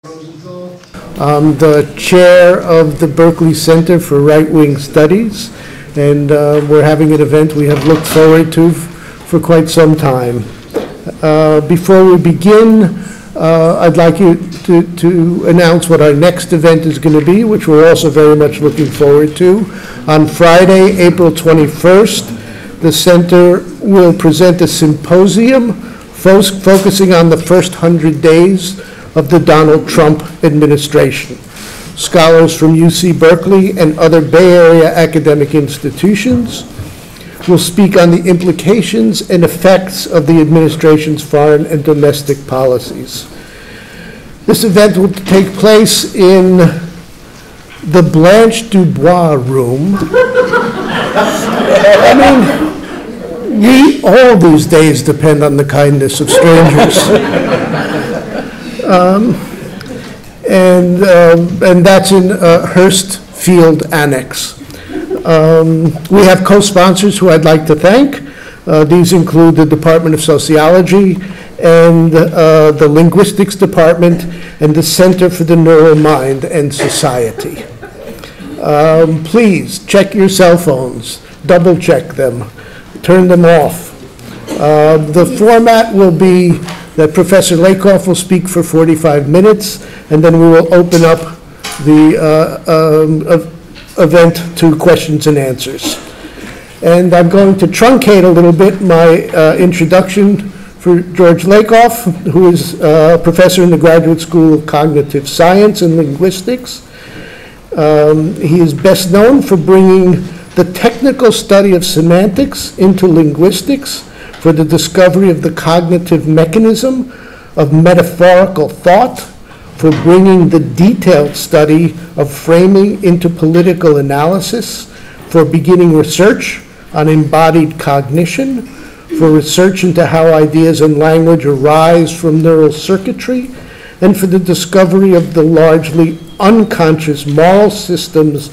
I'm the chair of the Berkeley Center for Right-Wing Studies, and we're having an event we have looked forward to for quite some time. Before we begin, I'd like you to announce what our next event is going to be, which we're also very much looking forward to. On Friday, April 21st, the center will present a symposium focusing on the first 100 days of the Donald Trump administration. Scholars from UC Berkeley and other Bay Area academic institutions will speak on the implications and effects of the administration's foreign and domestic policies. This event will take place in the Blanche Dubois room. I mean, all these days depend on the kindness of strangers. And that's in Hearst Field Annex. We have co-sponsors who I'd like to thank. These include the Department of Sociology and the Linguistics Department and the Center for the Neural Mind and Society. Please check your cell phones, double check them, turn them off. The format will be that Professor Lakoff will speak for 45 minutes, and then we will open up the event to questions and answers. And I'm going to truncate a little bit my introduction for George Lakoff, who is a professor in the Graduate School of Cognitive Science and Linguistics. He is best known for bringing the technical study of semantics into linguistics for the discovery of the cognitive mechanism of metaphorical thought, for bringing the detailed study of framing into political analysis, for beginning research on embodied cognition, for research into how ideas and language arise from neural circuitry, and for the discovery of the largely unconscious moral systems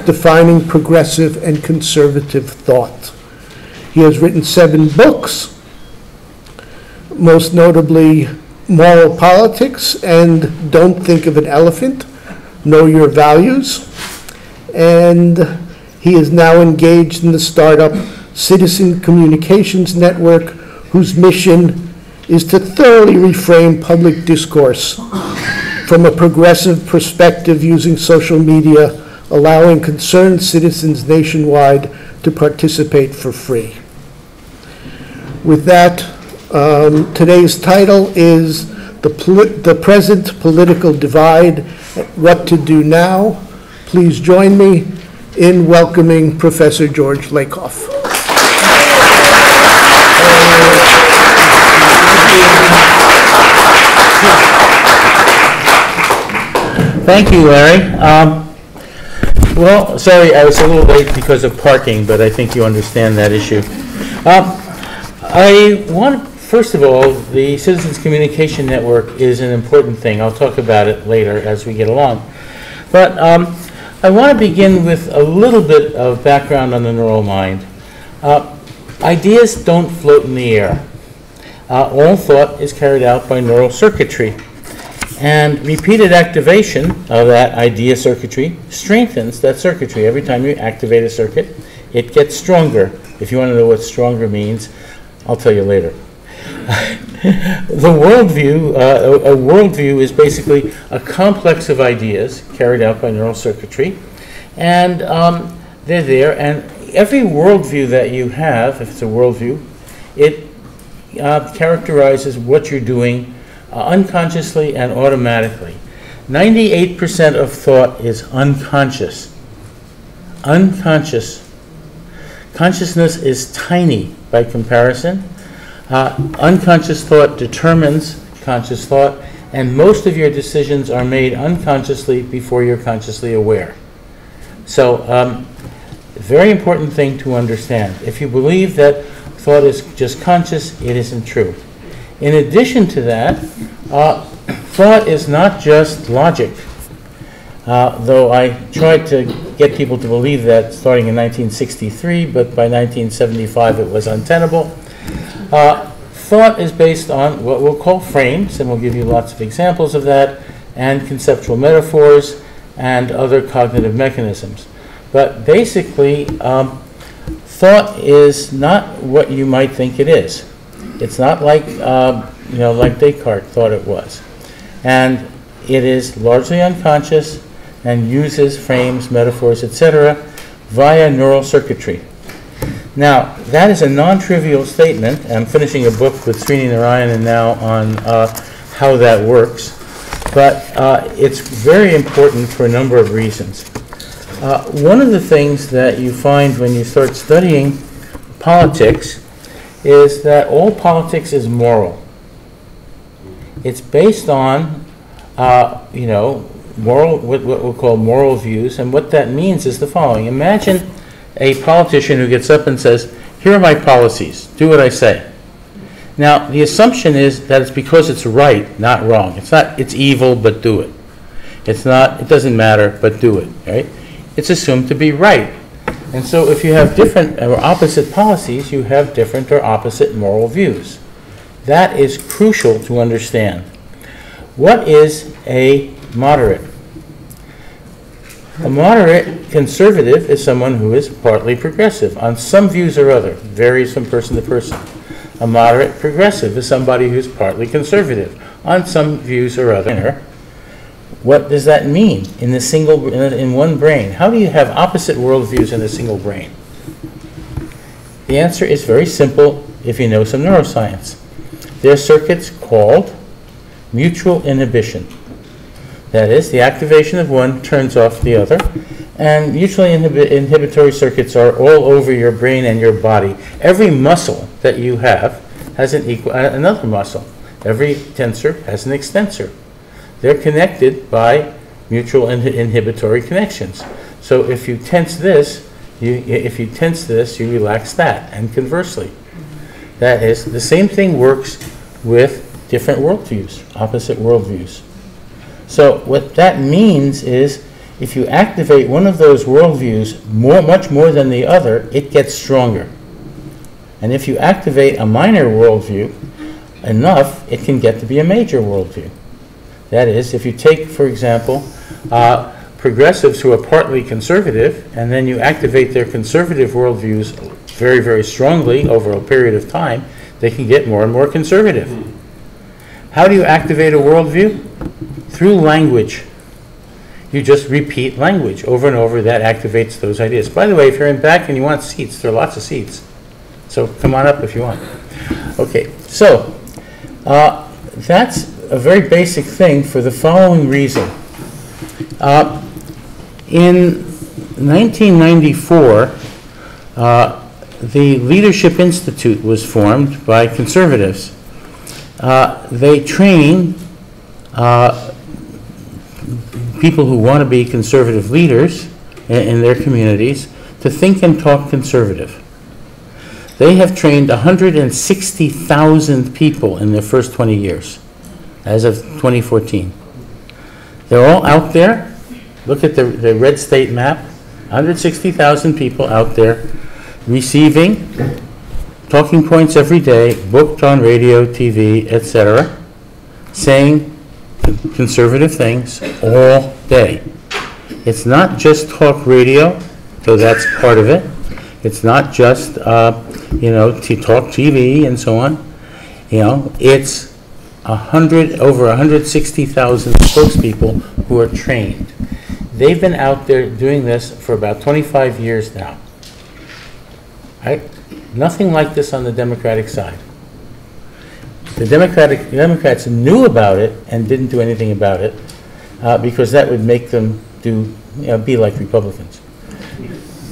defining progressive and conservative thought. He has written 7 books, most notably Moral Politics and Don't Think of an Elephant, Know Your Values. And he is now engaged in the startup Citizen Communications Network, whose mission is to thoroughly reframe public discourse from a progressive perspective using social media, allowing concerned citizens nationwide to participate for free. With that, today's title is The Present Political Divide, What to Do Now. Please join me in welcoming Professor George Lakoff. Thank you, Larry. Well, sorry, I was a little late because of parking, but I think you understand that issue. I want, first of all, the Citizens Communication Network is an important thing. I'll talk about it later as we get along. But I want to begin with a little bit of background on the neural mind. Ideas don't float in the air. All thought is carried out by neural circuitry. And repeated activation of that idea circuitry strengthens that circuitry. Every time you activate a circuit, it gets stronger. If you want to know what stronger means, I'll tell you later. The worldview, a worldview is basically a complex of ideas carried out by neural circuitry, and they're there. And every worldview that you have, if it's a worldview, it characterizes what you're doing unconsciously and automatically. 98% of thought is unconscious. Unconscious. Consciousness is tiny by comparison. Unconscious thought determines conscious thought, and most of your decisions are made unconsciously before you're consciously aware. So, very important thing to understand. If you believe that thought is just conscious, it isn't true. In addition to that, thought is not just logic, though I tried to get people to believe that starting in 1963, but by 1975 it was untenable. Thought is based on what we'll call frames, and we'll give you lots of examples of that, and conceptual metaphors and other cognitive mechanisms. But basically, thought is not what you might think it is. It's not like, like Descartes thought it was. And it is largely unconscious and uses frames, metaphors, etc. via neural circuitry. Now, that is a non-trivial statement. I'm finishing a book with Srini Narayanan now on how that works. But it's very important for a number of reasons. One of the things that you find when you start studying politics is that all politics is moral. It's based on, moral, what we'll call moral views, and what that means is the following. Imagine a politician who gets up and says, here are my policies, do what I say. Now, the assumption is that it's because it's right, not wrong. It's not, it's evil, but do it. It's not, it doesn't matter, but do it, right? It's assumed to be right. And so if you have different or opposite policies, you have different or opposite moral views. That is crucial to understand. What is a moderate? A moderate conservative is someone who is partly progressive on some views or other, varies from person to person. A moderate progressive is somebody who's partly conservative on some views or other. What does that mean in one brain? How do you have opposite worldviews in a single brain? The answer is very simple if you know some neuroscience. There are circuits called mutual inhibition. That is, the activation of one turns off the other. And mutually inhibitory circuits are all over your brain and your body. Every muscle that you have has another muscle. Every tensor has an extensor. They're connected by mutual inhibitory connections. So if you tense this, you relax that, and conversely. That is, the same thing works with different worldviews, opposite worldviews. So what that means is, if you activate one of those worldviews much more than the other, it gets stronger. And if you activate a minor worldview enough, it can get to be a major worldview. That is, if you take, for example, progressives who are partly conservative, and then you activate their conservative worldviews very, very strongly over a period of time, they can get more and more conservative. How do you activate a worldview? Through language. You just repeat language over and over. That activates those ideas. By the way, if you're in back and you want seats, there are lots of seats. So come on up if you want. Okay, so that's a very basic thing for the following reason. In 1994, the Leadership Institute was formed by conservatives. They train people who want to be conservative leaders in their communities to think and talk conservative. They have trained 160,000 people in their first 20 years, as of 2014. They're all out there. Look at the red state map. 160,000 people out there receiving talking points every day, booked on radio, TV, etc., saying conservative things all day. It's not just talk radio, though that's part of it. It's not just, to talk TV and so on. It's over 160,000 spokespeople who are trained. They've been out there doing this for about 25 years now. Right? Nothing like this on the Democratic side. The Democrats knew about it and didn't do anything about it because that would make them be like Republicans.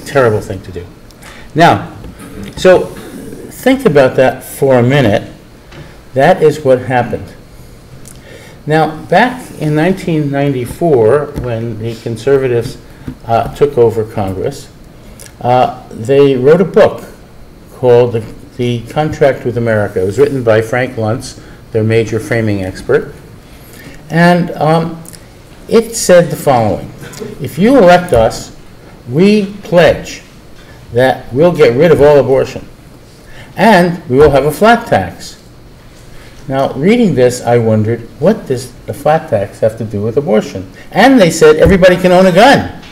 Terrible thing to do. Now, so think about that for a minute. That is what happened. Now, back in 1994, when the conservatives took over Congress, they wrote a book called The Contract with America. It was written by Frank Luntz, their major framing expert. And it said the following: if you elect us, we pledge that we'll get rid of all abortion, and we will have a flat tax. Now, reading this, I wondered, what does the flat tax have to do with abortion? And they said everybody can own a gun.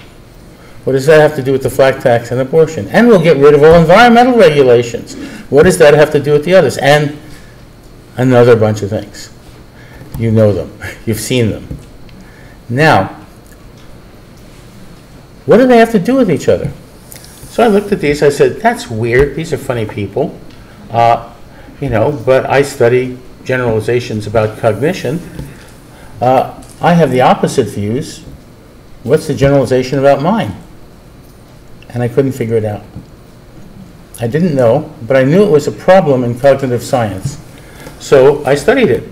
What does that have to do with the flat tax and abortion? And we'll get rid of all environmental regulations. What does that have to do with the others? And another bunch of things. You know them. You've seen them. Now, what do they have to do with each other? So I looked at these. I said, that's weird. These are funny people. But I study generalizations about cognition. I have the opposite views. What's the generalization about mind? And I couldn't figure it out. I didn't know, but I knew it was a problem in cognitive science. So I studied it.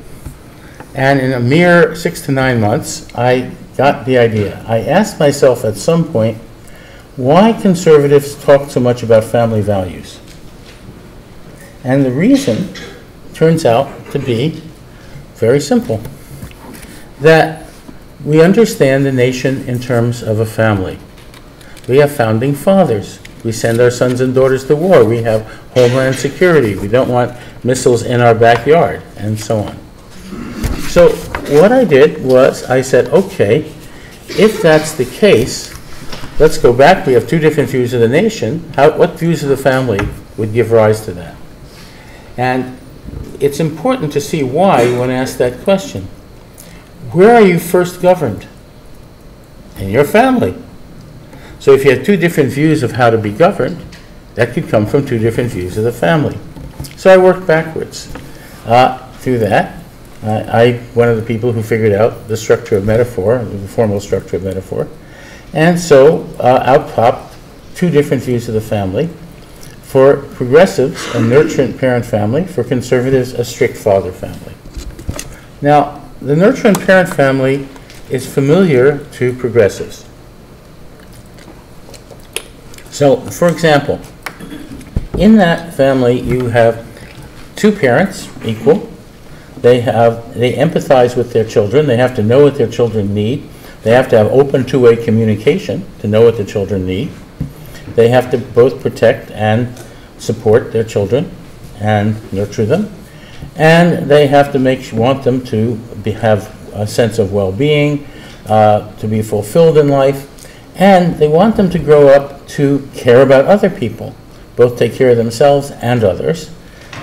And in a mere 6 to 9 months, I got the idea. I asked myself at some point, why conservatives talk so much about family values? And the reason turns out to be very simple. That we understand the nation in terms of a family. We have founding fathers. We send our sons and daughters to war. We have homeland security. We don't want missiles in our backyard, and so on. So what I did was I said, okay, if that's the case, let's go back. We have two different views of the nation. What views of the family would give rise to that? And it's important to see why when asked that question. Where are you first governed? In your family. So if you have two different views of how to be governed, that could come from two different views of the family. So I worked backwards. Through that, I'm one of the people who figured out the structure of metaphor, the formal structure of metaphor. And so out popped two different views of the family. For progressives, a nurturant parent family. For conservatives, a strict father family. Now, the nurturant parent family is familiar to progressives. So, for example, in that family you have two parents equal. They empathize with their children. They have to know what their children need. They have to have open two-way communication to know what the children need. They have to both protect and support their children and nurture them. And they have to want them to have a sense of well-being, to be fulfilled in life. And they want them to grow up to care about other people, both take care of themselves and others,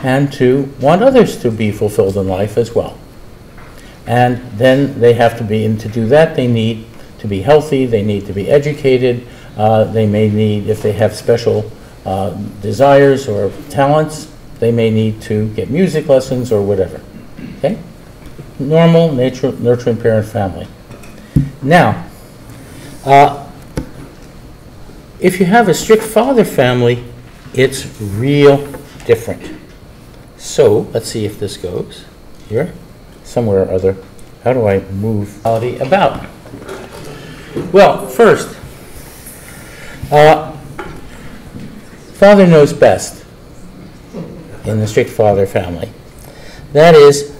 and to want others to be fulfilled in life as well. And then they have to be, and to do that, they need to be healthy, they need to be educated, they may need, if they have special desires or talents, they may need to get music lessons or whatever. Okay? Normal, nurturing parent family. Now, if you have a strict father family, it's real different. So, let's see if this goes here, somewhere or other. How do I move reality about? Well, first, father knows best in the strict father family. That is,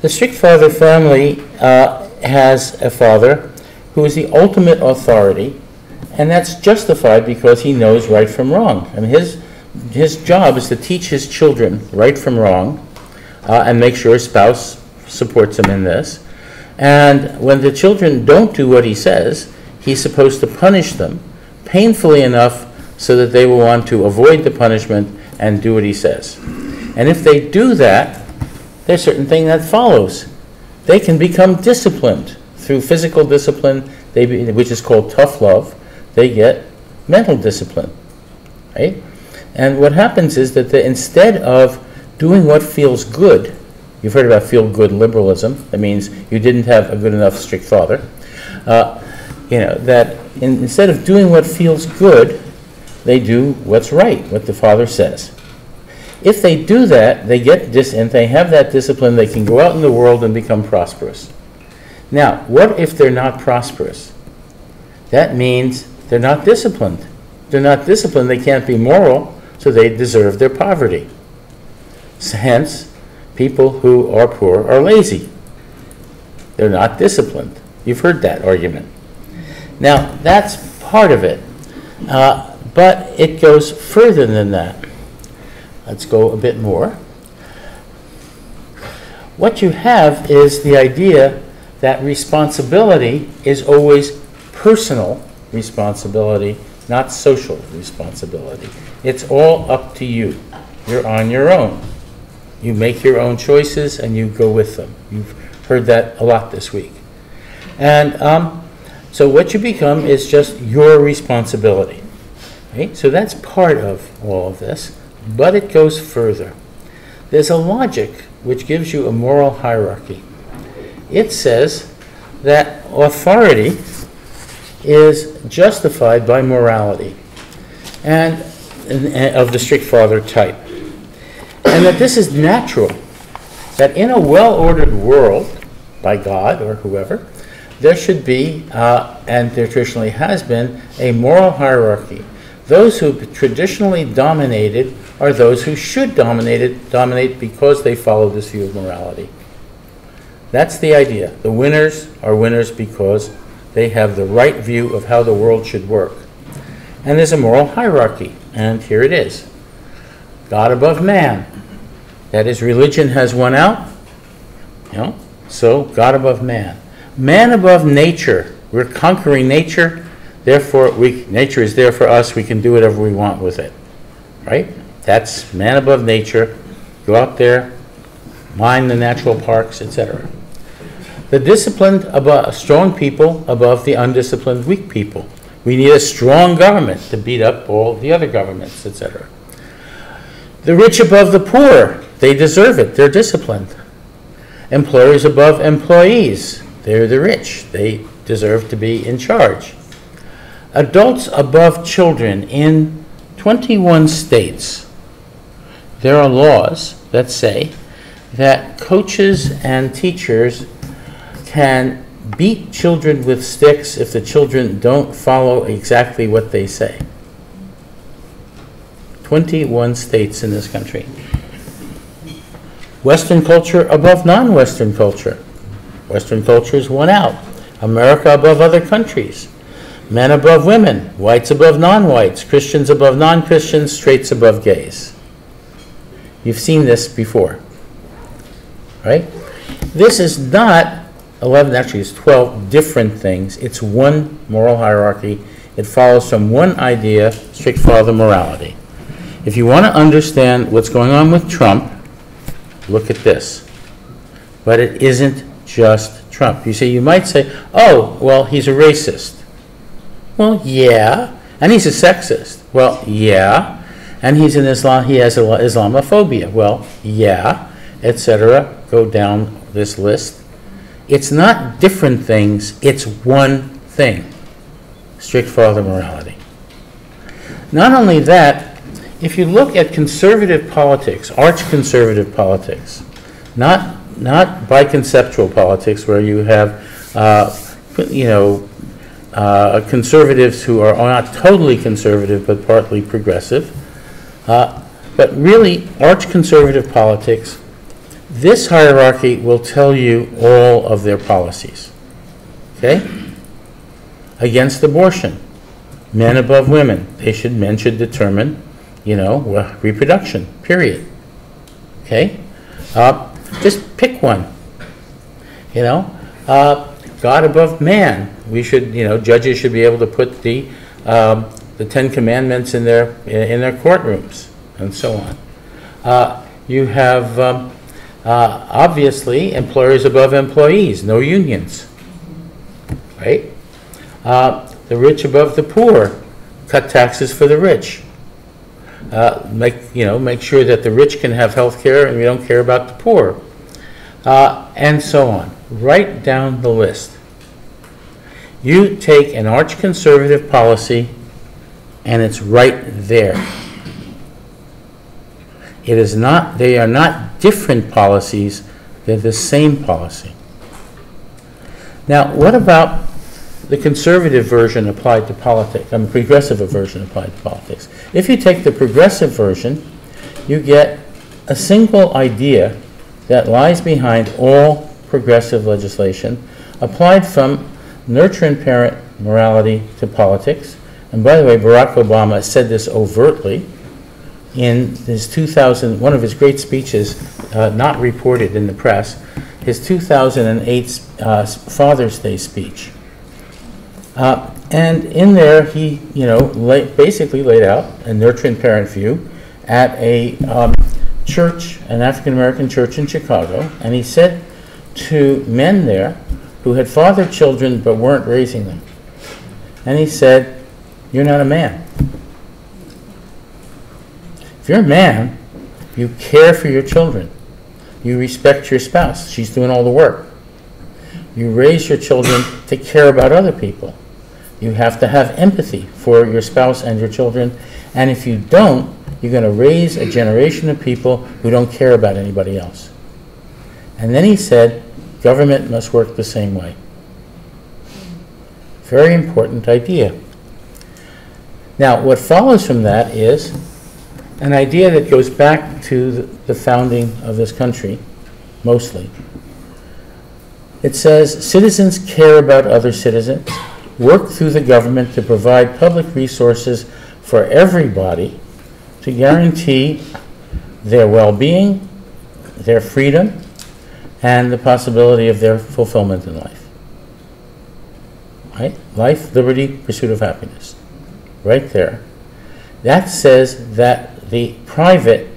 the strict father family has a father who is the ultimate authority, and that's justified because he knows right from wrong. I mean, his job is to teach his children right from wrong and make sure his spouse supports him in this. And when the children don't do what he says, he's supposed to punish them painfully enough so that they will want to avoid the punishment and do what he says. And if they do that, there's a certain thing that follows. They can become disciplined through physical discipline, which is called tough love. They get mental discipline, right? And what happens is that instead of doing what feels good, you've heard about feel-good liberalism. That means you didn't have a good enough strict father. Instead of doing what feels good, they do what's right, what the father says. If they do that, and they have that discipline, they can go out in the world and become prosperous. Now, what if they're not prosperous? That means they're not disciplined. They're not disciplined, they can't be moral, so they deserve their poverty. Hence, people who are poor are lazy. They're not disciplined. You've heard that argument. Now, that's part of it, but it goes further than that. Let's go a bit more. what you have is the idea that responsibility is always personal responsibility, not social responsibility. It's all up to you. You're on your own. You make your own choices and you go with them. You've heard that a lot this week. And so what you become is just your responsibility. Right? So that's part of all of this, but it goes further. There's a logic which gives you a moral hierarchy. It says that authority is justified by morality and of the strict father type. And that this is natural, that in a well-ordered world, by God or whoever, there should be, and there traditionally has been, a moral hierarchy. Those who traditionally dominated are those who should dominate because they follow this view of morality. That's the idea. The winners are winners because they have the right view of how the world should work. And there's a moral hierarchy, and here it is. God above man. That is, religion has won out, so God above man. Man above nature. We're conquering nature, therefore nature is there for us, we can do whatever we want with it. Right? That's man above nature. Go out there, mine the natural parks, etc. The disciplined above strong people above the undisciplined weak people. We need a strong government to beat up all the other governments, etc. The rich above the poor. They deserve it. They're disciplined. Employers above employees. They're the rich. They deserve to be in charge. Adults above children. In 21 states, there are laws that say that coaches and teachers can beat children with sticks if the children don't follow exactly what they say. 21 states in this country. Western culture above non-Western culture. Western cultures won out. America above other countries. Men above women. Whites above non-whites. Christians above non-Christians. Straights above gays. You've seen this before. Right? This is not 11, actually it's 12 different things. It's one moral hierarchy. It follows from one idea, strict father morality. If you want to understand what's going on with Trump, look at this. But it isn't just Trump. You might say, oh, well, he's a racist. Well, yeah. And he's a sexist. Well, yeah. And he's an Islam, he has Islamophobia. Well, yeah, etc. Go down this list. It's not different things, it's one thing. Strict father morality. Not only that, if you look at conservative politics, arch-conservative politics, not biconceptual politics where you have, conservatives who are not totally conservative but partly progressive, but really arch-conservative politics, this hierarchy will tell you all of their policies. Okay? Against abortion, men above women. Men should determine, reproduction, period. Okay? Just pick one. God above man. We should, judges should be able to put the Ten Commandments in their courtrooms, and so on. You have obviously employers above employees, no unions, right? The rich above the poor, cut taxes for the rich. Make sure that the rich can have health care and we don't care about the poor, and so on. Right down the list. You take an arch-conservative policy and it's right there. They are not different policies, they're the same policy. Now, what about the conservative version applied to politics, progressive version applied to politics? If you take the progressive version, you get a single idea that lies behind all progressive legislation, applied from nurture and parent morality to politics. And by the way, Barack Obama said this overtly in his one of his great speeches not reported in the press, his 2008 Father's Day speech. And in there, he, basically laid out a nurturing parent view at a church, an African-American church in Chicago, and he said to men there who had fathered children but weren't raising them, and he said, "You're not a man. If you're a man, you care for your children. You respect your spouse. She's doing all the work. You raise your children to care about other people. You have to have empathy for your spouse and your children. And if you don't, you're going to raise a generation of people who don't care about anybody else." And then he said, government must work the same way. Very important idea. Now, what follows from that is an idea that goes back to the founding of this country, mostly. It says, citizens care about other citizens, work through the government to provide public resources for everybody to guarantee their well-being, their freedom, and the possibility of their fulfillment in life. Right? Life, liberty, pursuit of happiness. Right there. That says that the private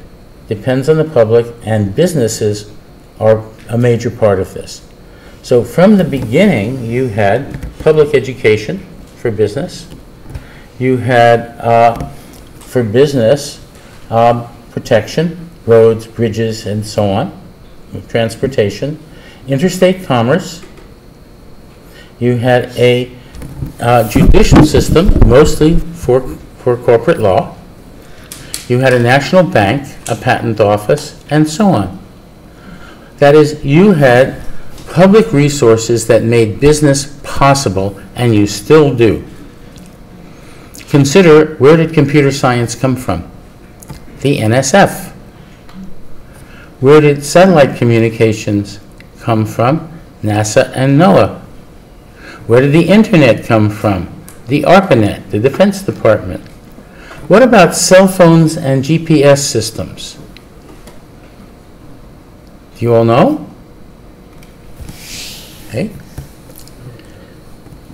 depends on the public, and businesses are a major part of this. So from the beginning, you had public education for business. You had, for business, protection, roads, bridges, and so on, transportation, interstate commerce. You had a judicial system, mostly for corporate law. You had a national bank, a patent office, and so on. That is, you had public resources that made business possible, and you still do. Consider, where did computer science come from? The NSF. Where did satellite communications come from? NASA and NOAA. Where did the internet come from? The ARPANET, the Defense Department. What about cell phones and GPS systems? Do you all know? Okay.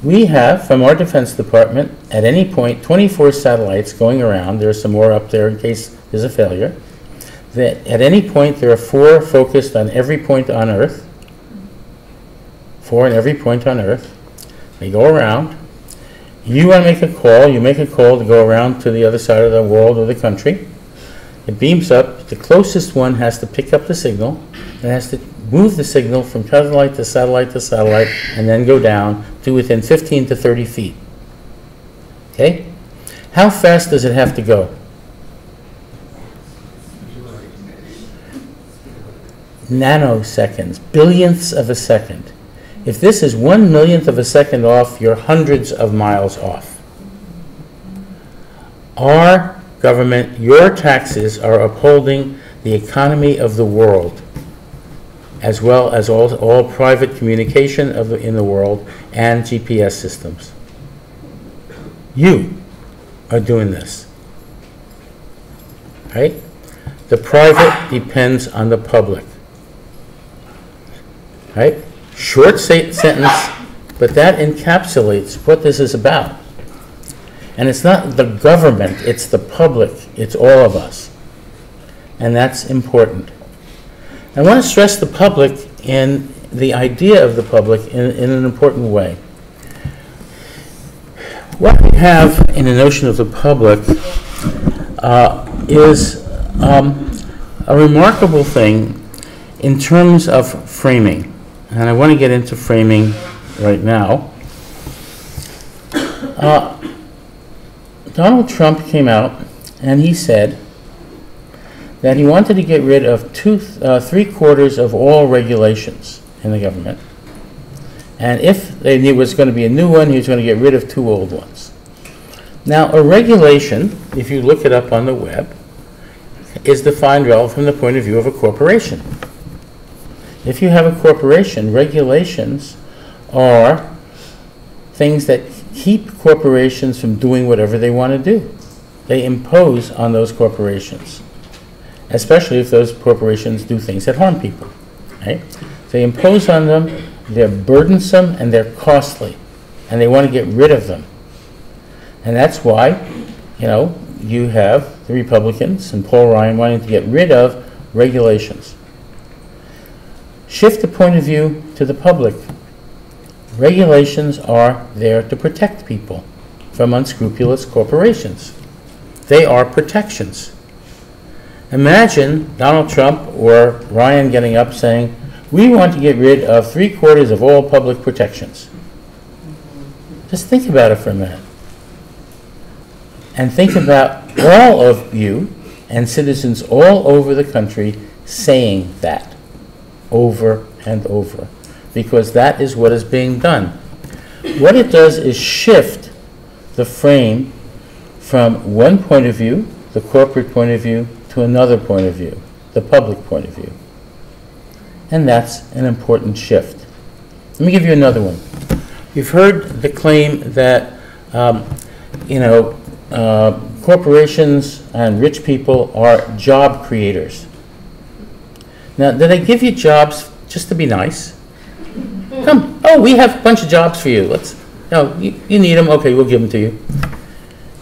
We have, from our Defense Department, at any point, 24 satellites going around. There are some more up there in case there's a failure. That at any point, there are 4 focused on every point on Earth. 4 on every point on Earth. They go around. You want to make a call. You make a call to go around to the other side of the world or the country. It beams up. The closest one has to pick up the signal. It has to move the signal from satellite to satellite to satellite, and then go down to within 15 to 30 feet. Okay? How fast does it have to go? Nanoseconds, billionths of a second. If this is 1/1,000,000th of a second off, you're hundreds of miles off. Our government, your taxes are upholding the economy of the world, as well as all private communication in the world and GPS systems. You are doing this. Right? The private depends on the public. Right? Short sentence, but that encapsulates what this is about. And it's not the government, it's the public, it's all of us. And that's important. I want to stress the public and the idea of the public in an important way. What we have in the notion of the public is a remarkable thing in terms of framing. And I want to get into framing right now. Donald Trump came out and he said that he wanted to get rid of 3/4 of all regulations in the government. And if there was going to be a new one, he was going to get rid of 2 old ones. Now, a regulation, if you look it up on the web, is defined from the point of view of a corporation. If you have a corporation, regulations are things that keep corporations from doing whatever they want to do. They impose on those corporations. especially if those corporations do things that harm people. Right? They impose on them, they're burdensome and they're costly, and they want to get rid of them. And that's why, you have the Republicans and Paul Ryan wanting to get rid of regulations. Shift the point of view to the public. Regulations are there to protect people from unscrupulous corporations. They are protections. Imagine Donald Trump or Ryan getting up saying, we want to get rid of 3/4 of all public protections. Just think about it for a minute. And think about all of you and citizens all over the country saying that over and over, because that is what is being done. What it does is shift the frame from one point of view, the corporate point of view, to another point of view, the public point of view. And that's an important shift. Let me give you another one. You've heard the claim that, corporations and rich people are job creators. Now, did they give you jobs just to be nice? Come, we have a bunch of jobs for you. You need them, okay, we'll give them to you.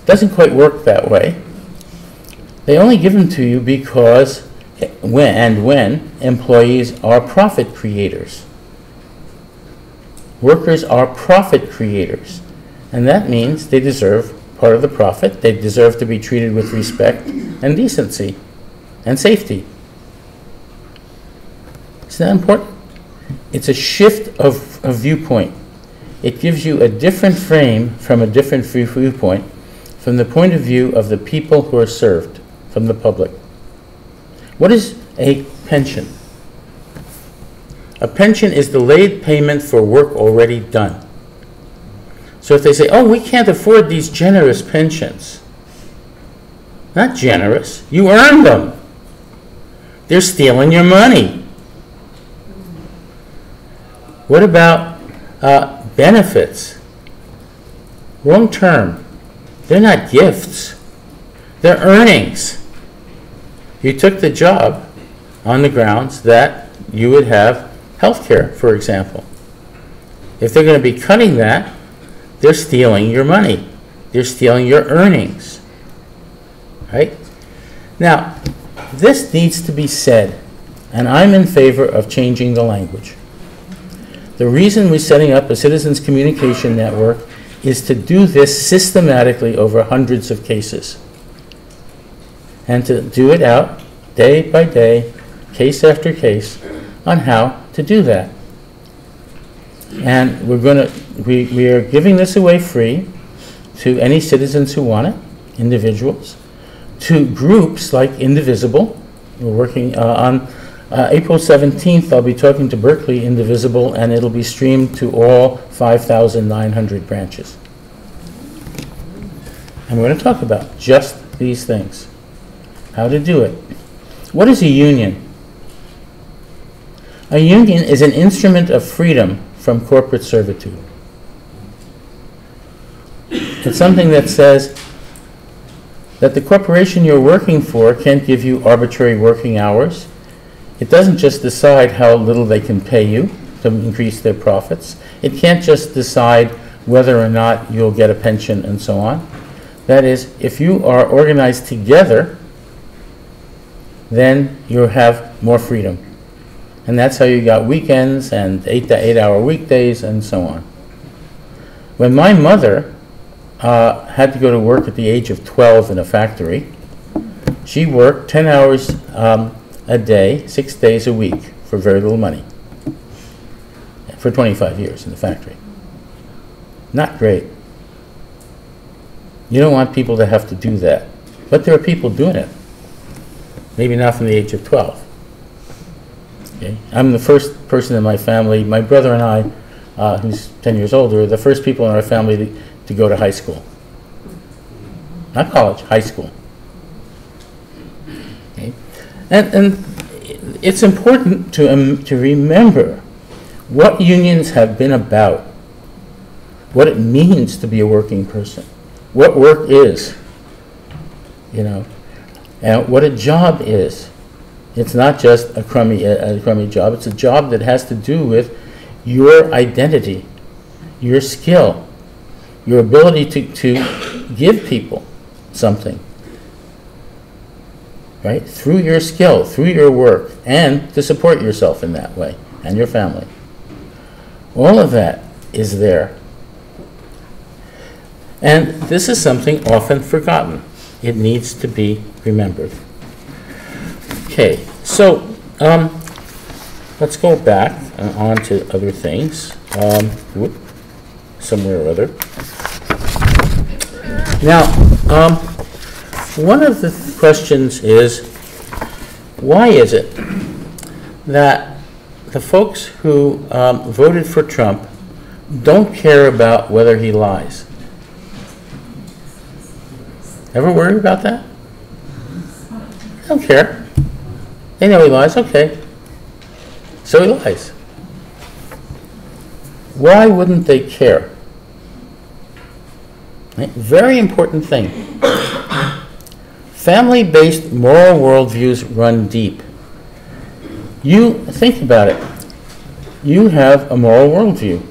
Doesn't quite work that way. They only give them to you because when employees are profit creators. Workers are profit creators, and that means they deserve part of the profit. They deserve to be treated with respect and decency and safety. Isn't that important? It's a shift of viewpoint. It gives you a different frame from a different viewpoint, from the point of view of the people who are served, from the public. What is a pension? A pension is delayed payment for work already done. So if they say, we can't afford these generous pensions. Not generous. You earned them. They're stealing your money. What about benefits? Long term. They're not gifts. They're earnings. You took the job on the grounds that you would have health care, for example. If they're going to be cutting that, they're stealing your money. They're stealing your earnings. Right? Now, this needs to be said, and I'm in favor of changing the language. The reason we're setting up a citizens communication network is to do this systematically over hundreds of cases, and to do it out day by day, case after case, on how to do that. And we are giving this away free to any citizens who want it, individuals, to groups like Indivisible. We're working on April 17th, I'll be talking to Berkeley Indivisible, and it'll be streamed to all 5,900 branches. And we're going to talk about just these things. How to do it. What is a union? A union is an instrument of freedom from corporate servitude. It's something that says that the corporation you're working for can't give you arbitrary working hours. It doesn't just decide how little they can pay you to increase their profits. It can't just decide whether or not you'll get a pension and so on. That is, if you are organized together, then you have more freedom. And that's how you got weekends and 8-hour weekdays and so on. When my mother had to go to work at the age of 12 in a factory, she worked 10 hours a day, 6 days a week for very little money for 25 years in the factory. Not great. You don't want people to have to do that. But there are people doing it. Maybe not from the age of 12. Okay? I'm the first person in my family, my brother and I, who's 10 years older, are the first people in our family to go to high school. Not college, high school. Okay? And it's important to remember what unions have been about, what it means to be a working person, what work is, and what a job is. It's not just a crummy job. It's a job that has to do with your identity, your skill, your ability to give people something, right? Through your skill, through your work, and to support yourself in that way, and your family. All of that is there. And this is something often forgotten. It needs to be remembered. Okay, so let's go back and on to other things. Somewhere or other. Now, one of the questions is, why is it that the folks who voted for Trump don't care about whether he lies? Ever worry about that? They don't care. They know he lies, okay. So he lies. Why wouldn't they care? Right? Very important thing. Family-based moral worldviews run deep. You think about it. You have a moral worldview.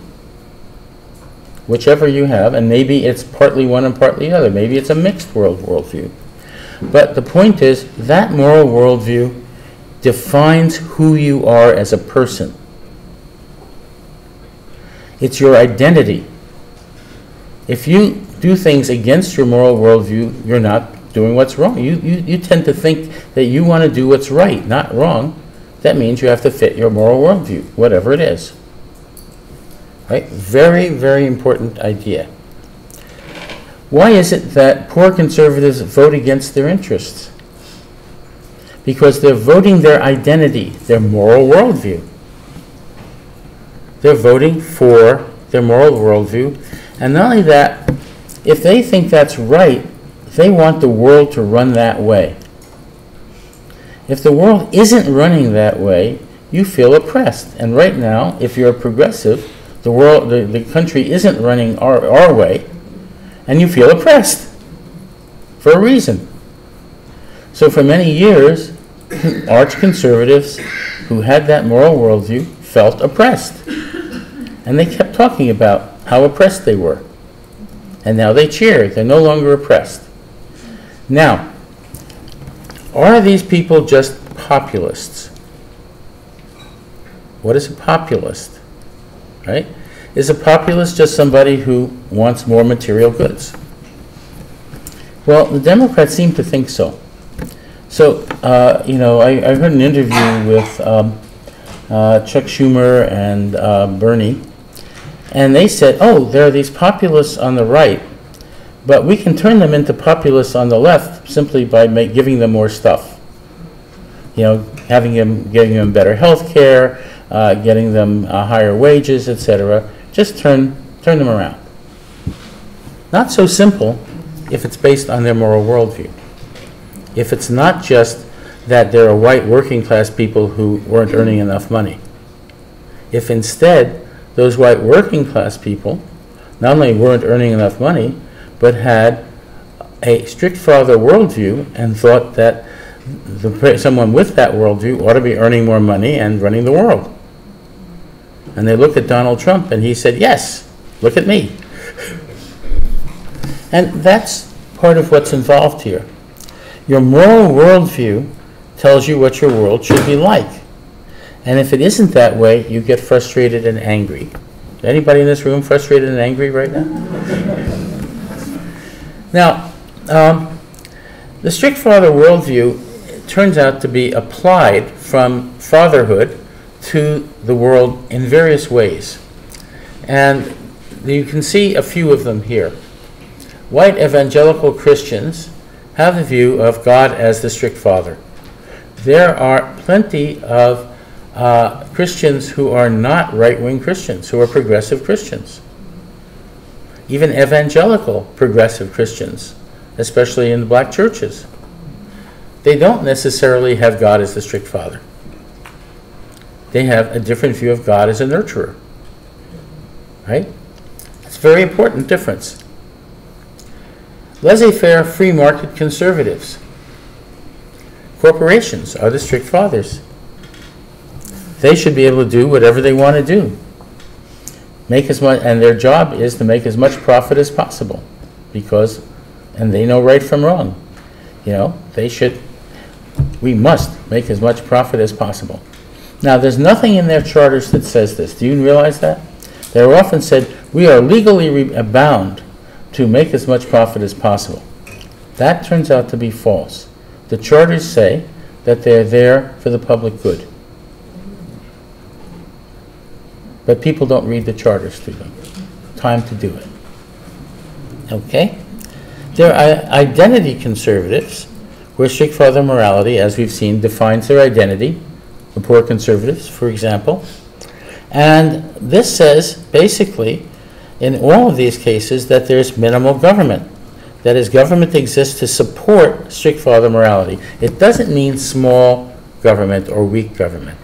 Whichever you have, and maybe it's partly one and partly the other. Maybe it's a mixed worldview. But the point is, that moral worldview defines who you are as a person. It's your identity. If you do things against your moral worldview, you're not doing what's wrong. You tend to think that you want to do what's right, not wrong. That means you have to fit your moral worldview, whatever it is. Right? Very, very important idea. Why is it that poor conservatives vote against their interests? Because they're voting their identity, their moral worldview. They're voting for their moral worldview. And not only that, if they think that's right, they want the world to run that way. If the world isn't running that way, you feel oppressed. And right now, if you're a progressive, the country isn't running our way, and you feel oppressed for a reason. So for many years, arch conservatives who had that moral worldview felt oppressed. And they kept talking about how oppressed they were. And now they cheer. They're no longer oppressed. Now, are these people just populists? What is a populist? Right? Is a populist just somebody who wants more material goods? Well, the Democrats seem to think so. So, I heard an interview with Chuck Schumer and Bernie, and they said, oh, there are these populists on the right, but we can turn them into populists on the left simply by giving them more stuff. Giving them better health care, getting them higher wages, etc. Just turn them around. Not so simple if it's based on their moral worldview. If it's not just that there are white working class people who weren't earning enough money. If instead those white working class people not only weren't earning enough money, but had a strict father worldview and thought that someone with that worldview ought to be earning more money and running the world. And they looked at Donald Trump and he said, yes, look at me. And that's part of what's involved here. Your moral worldview tells you what your world should be like. And if it isn't that way, you get frustrated and angry. Anybody in this room frustrated and angry right now? Now, the strict father worldview turns out to be applied from fatherhood to the world in various ways. And you can see a few of them here. White evangelical Christians have the view of God as the strict father. There are plenty of Christians who are not right-wing Christians, who are progressive Christians. Even evangelical progressive Christians, especially in the black churches. They don't necessarily have God as the strict father. They have a different view of God as a nurturer. Right? It's a very important difference. Laissez-faire free market conservatives. Of corporations are the strict fathers. They should be able to do whatever they want to do. Make as much, and their job is to make as much profit as possible, because, and they know right from wrong. You know, we must make as much profit as possible. Now, there's nothing in their charters that says this. Do you realize that? They're often said, we are legally bound to make as much profit as possible. That turns out to be false. The charters say that they're there for the public good. But people don't read the charters to them. Time to do it. Okay? There are identity conservatives, where strict father morality, as we've seen, defines their identity. The poor conservatives, for example. And this says, basically, in all of these cases, that there's minimal government. That is, government exists to support strict father morality. It doesn't mean small government or weak government.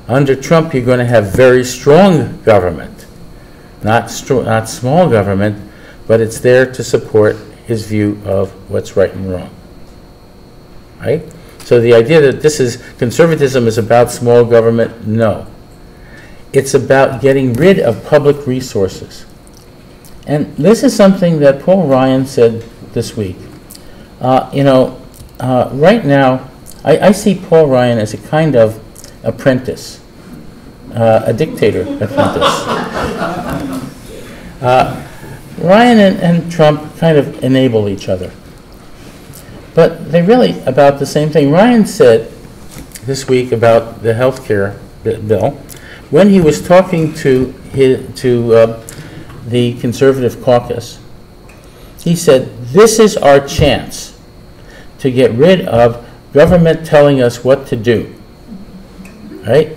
Under Trump, you're going to have very strong government. Not small government, but it's there to support his view of what's right and wrong. Right? So the idea that conservatism is about small government, no. It's about getting rid of public resources. And this is something that Paul Ryan said this week. Right now, I see Paul Ryan as a kind of apprentice, a dictator apprentice. Ryan and Trump kind of enable each other. But they're really about the same thing. Ryan said this week about the health care bill, when he was talking to the Conservative caucus, he said, this is our chance to get rid of government telling us what to do. Right?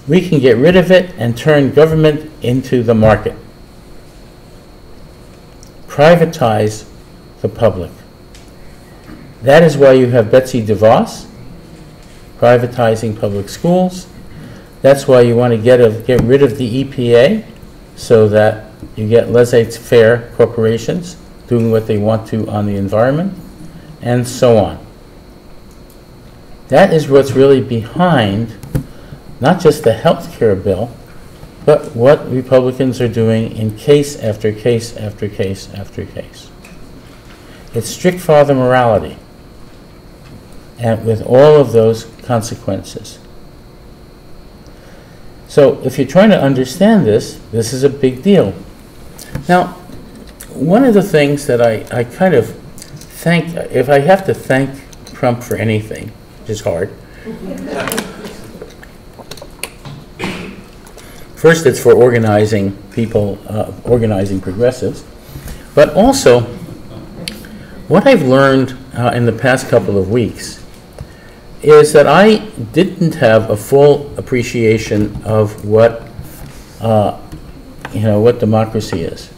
We can get rid of it and turn government into the market. Privatize the public. That is why you have Betsy DeVos privatizing public schools. That's why you want to get rid of the EPA, so that you get laissez-faire corporations doing what they want to on the environment, and so on. That is what's really behind not just the health care bill, but what Republicans are doing in case after case after case after case. It's strict father morality, and with all of those consequences. So if you're trying to understand this, this is a big deal. Now, one of the things that I kind of thank, if I have to thank Trump for anything, which is hard, first it's for organizing people, organizing progressives, but also what I've learned in the past couple of weeks is that I didn't have a full appreciation of what what democracy is.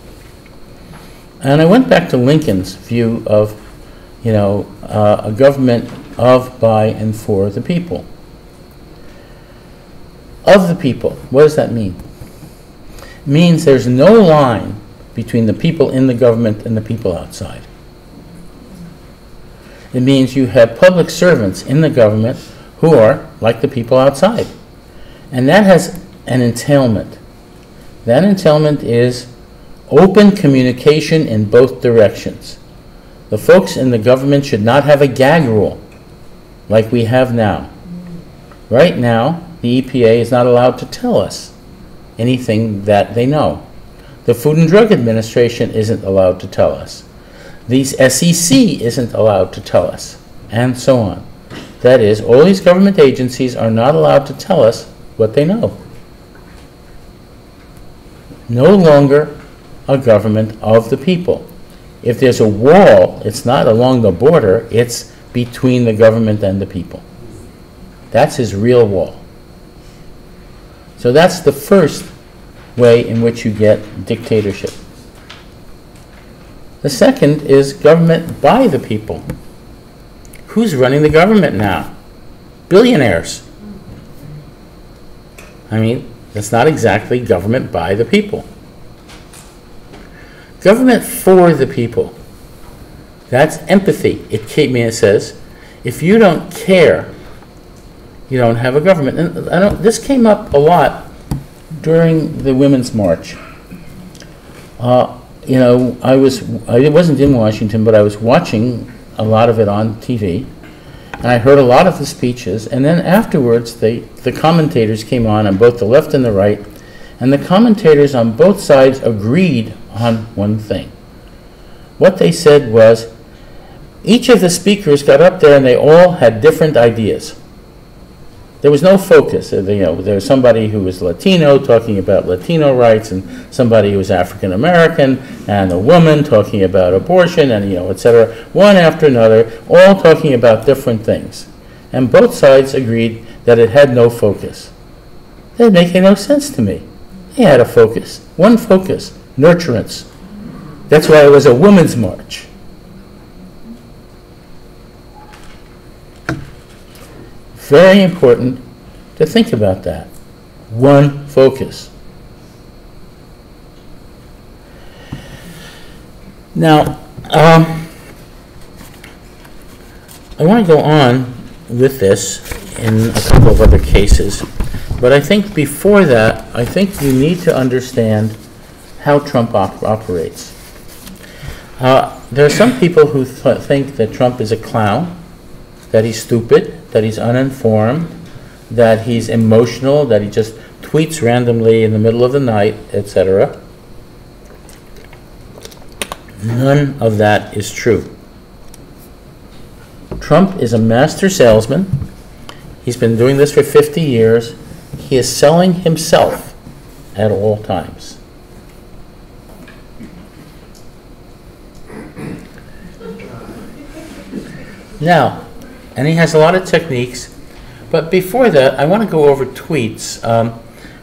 And I went back to Lincoln's view of a government of, by, and for the people. Of the people, what does that mean? It means there's no line between the people in the government and the people outside. It means you have public servants in the government who are like the people outside. And that has an entailment. That entailment is open communication in both directions. The folks in the government should not have a gag rule like we have now. Right now, the EPA is not allowed to tell us anything that they know. The Food and Drug Administration isn't allowed to tell us. The SEC isn't allowed to tell us, and so on. That is, all these government agencies are not allowed to tell us what they know. No longer a government of the people. If there's a wall, it's not along the border, it's between the government and the people. That's his real wall. So that's the first way in which you get dictatorship. The second is government by the people. Who's running the government now? Billionaires. I mean, that's not exactly government by the people. Government for the people. That's empathy. It says, if you don't care, you don't have a government. And this came up a lot during the Women's March. You know, I wasn't in Washington, but I was watching a lot of it on TV, and I heard a lot of the speeches, and then afterwards the commentators came on both the left and the right, and the commentators on both sides agreed on one thing. What they said was, each of the speakers got up there and they all had different ideas. There was no focus. You know, there was somebody who was Latino talking about Latino rights, and somebody who was African American, and a woman talking about abortion, and et cetera. One after another, all talking about different things. And both sides agreed that it had no focus. That didn't make no sense to me. They had a focus, one focus, nurturance. That's why it was a women's march. Very important to think about that. One focus. Now, I want to go on with this in a couple of other cases, but I think before that, I think you need to understand how Trump operates. There are some people who think that Trump is a clown, that he's stupid, that he's uninformed, that he's emotional, that he just tweets randomly in the middle of the night, etc. None of that is true. Trump is a master salesman. He's been doing this for 50 years. He is selling himself at all times. Now, and he has a lot of techniques, but before that, I want to go over tweets.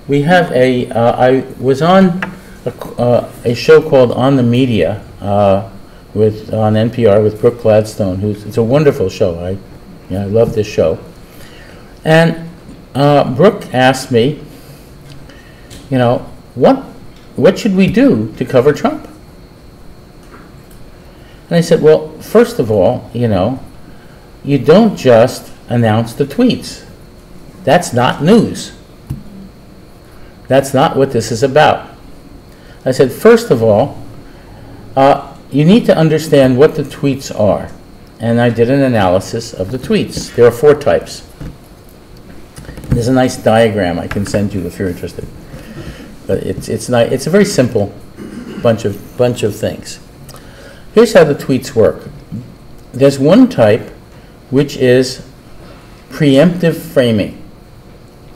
We have I was on a show called On the Media on NPR with Brooke Gladstone, it's a wonderful show. I love this show. And Brooke asked me, what should we do to cover Trump? And I said, well, first of all, you don't just announce the tweets. That's not news. That's not what this is about. I said, first of all, you need to understand what the tweets are. And I did an analysis of the tweets. There are 4 types. There's a nice diagram I can send you if you're interested. But it's a very simple bunch of things. Here's how the tweets work. There's one type which is preemptive framing.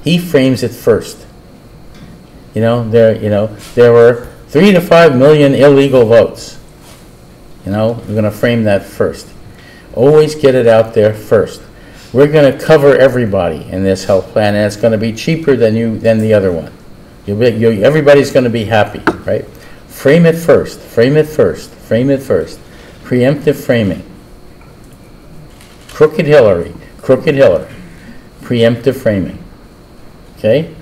He frames it first. There were 3 to 5 million illegal votes. We're going to frame that first. Always get it out there first. We're going to cover everybody in this health plan, and it's going to be cheaper than the other one. Everybody's going to be happy, right? Frame it first. Frame it first. Frame it first. Preemptive framing. Crooked Hillary. Preemptive framing. Okay?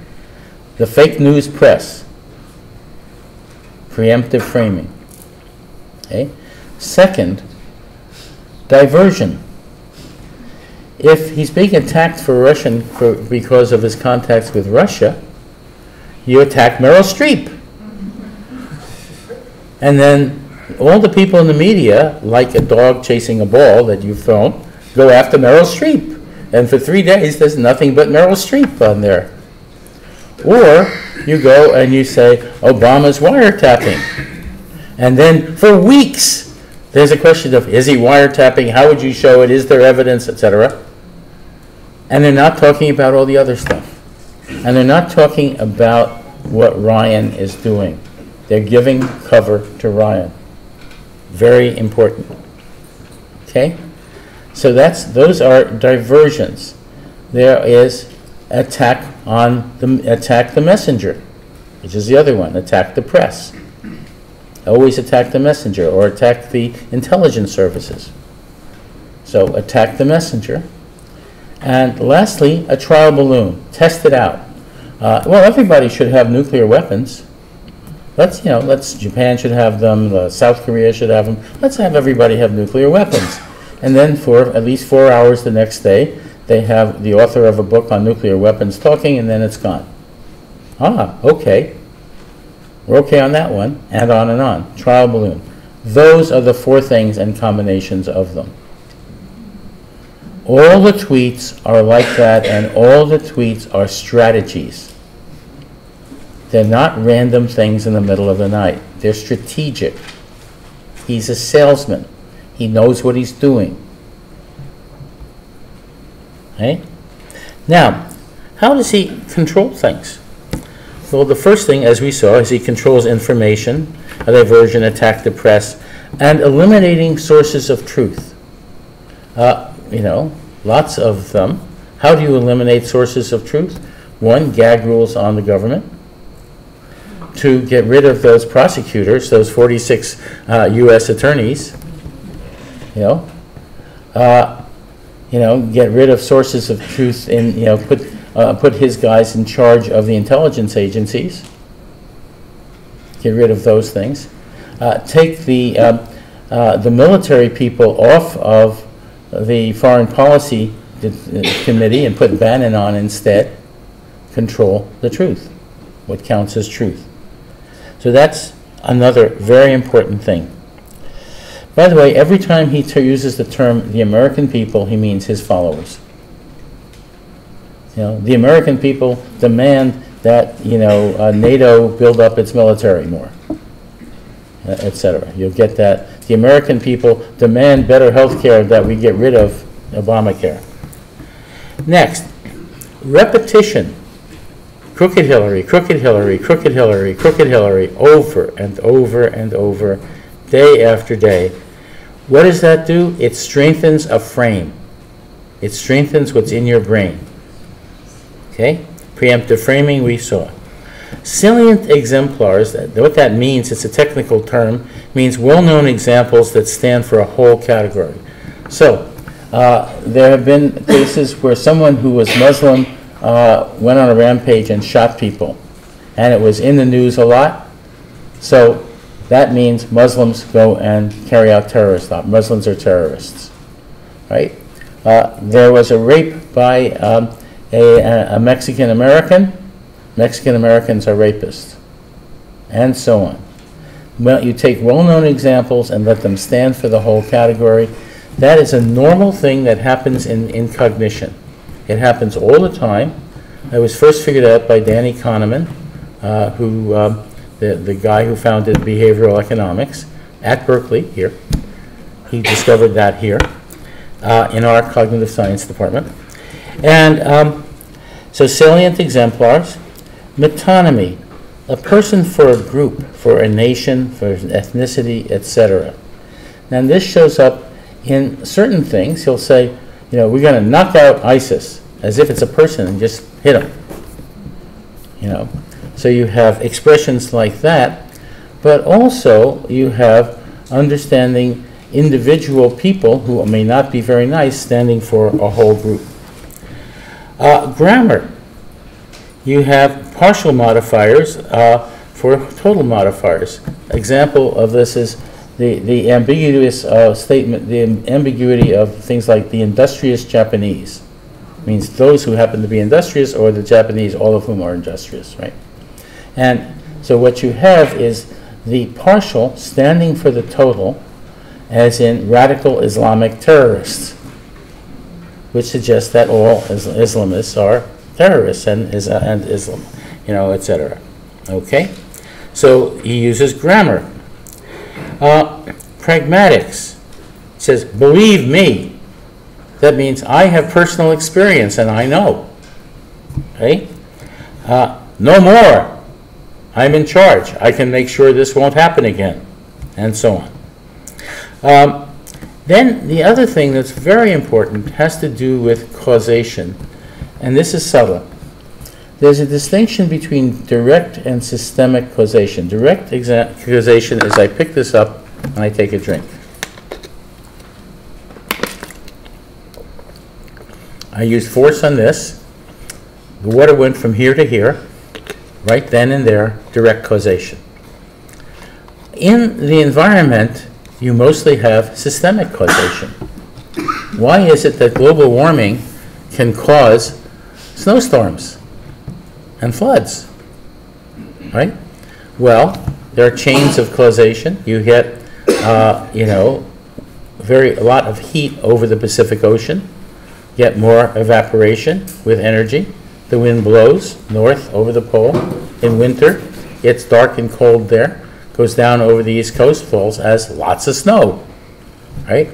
The fake news press. Preemptive framing. Okay? Second, diversion. If he's being attacked because of his contacts with Russia, you attack Meryl Streep. And then all the people in the media, like a dog chasing a ball that you've thrown, go after Meryl Streep. And for 3 days, there's nothing but Meryl Streep on there. Or you go and you say, Obama's wiretapping. And then for weeks, there's a question of, is he wiretapping? How would you show it? Is there evidence, etc.? And they're not talking about all the other stuff. And they're not talking about what Ryan is doing. They're giving cover to Ryan. Very important. Okay? So those are diversions. There is attack the messenger, which is the other one. Attack the press. Always attack the messenger, or attack the intelligence services. So attack the messenger. And lastly, a trial balloon. Test it out. Well, everybody should have nuclear weapons. Japan should have them, South Korea should have them. Let's have everybody have nuclear weapons. And then for at least 4 hours the next day, they have the author of a book on nuclear weapons talking, and then it's gone. Ah, okay. We're okay on that one, and on and on. Trial balloon. Those are the four things and combinations of them. All the tweets are like that, and all the tweets are strategies. They're not random things in the middle of the night. They're strategic. He's a salesman. He knows what he's doing. Okay? Now, how does he control things? Well, the first thing, as we saw, is he controls information, a diversion, attack the press, and eliminating sources of truth. Lots of them. How do you eliminate sources of truth? One, gag rules on the government. Two, get rid of those prosecutors, those 46 U.S. attorneys. Get rid of sources of truth in, put his guys in charge of the intelligence agencies. Get rid of those things. Take the military people off of the Foreign Policy Committee and put Bannon on instead. Control the truth, what counts as truth. So that's another very important thing. By the way, every time he uses the term the American people, he means his followers. The American people demand that NATO build up its military more, etc. You'll get that. The American people demand better health care, that we get rid of Obamacare. Next, repetition. Crooked Hillary, crooked Hillary, crooked Hillary, crooked Hillary, over and over and over, day after day. What does that do? It strengthens a frame. It strengthens what's in your brain. Okay? Preemptive framing we saw. Salient exemplars, what that means, it's a technical term, means well-known examples that stand for a whole category. So, there have been cases where someone who was Muslim went on a rampage and shot people, and it was in the news a lot. So that means Muslims go and carry out terrorist thought. Muslims are terrorists, right? There was a rape by a Mexican American. Mexican Americans are rapists, and so on. Well, you take well-known examples and let them stand for the whole category. That is a normal thing that happens in cognition. It happens all the time. It was first figured out by Danny Kahneman, the guy who founded behavioral economics at Berkeley here. He discovered that here in our cognitive science department. And so salient exemplars, metonymy, a person for a group, for a nation, for an ethnicity, etc. And this shows up in certain things. He'll say, we're going to knock out ISIS, as if it's a person, and just hit them. So you have expressions like that, but also you have understanding individual people who may not be very nice standing for a whole group. Grammar. You have partial modifiers for total modifiers. Example of this is the ambiguous statement, the ambiguity of things like the industrious Japanese. Means those who happen to be industrious, or the Japanese, all of whom are industrious, right? And so what you have is the partial standing for the total, as in radical Islamic terrorists, which suggests that all Islamists are terrorists and Islam, etc. Okay? So he uses grammar. Pragmatics. It says, believe me. That means I have personal experience and I know. Okay? No more. I'm in charge. I can make sure this won't happen again. And so on. Then the other thing that's very important has to do with causation. And this is subtle. There's a distinction between direct and systemic causation. Direct causation is I pick this up and I take a drink. I used force on this. The water went from here to here, right then and there, direct causation. In the environment, you mostly have systemic causation. Why is it that global warming can cause snowstorms and floods, right? Well, there are chains of causation. You get, you know, a lot of heat over the Pacific Ocean, get more evaporation with energy. The wind blows north over the pole. In winter, it's dark and cold there, goes down over the East Coast, falls as lots of snow, right?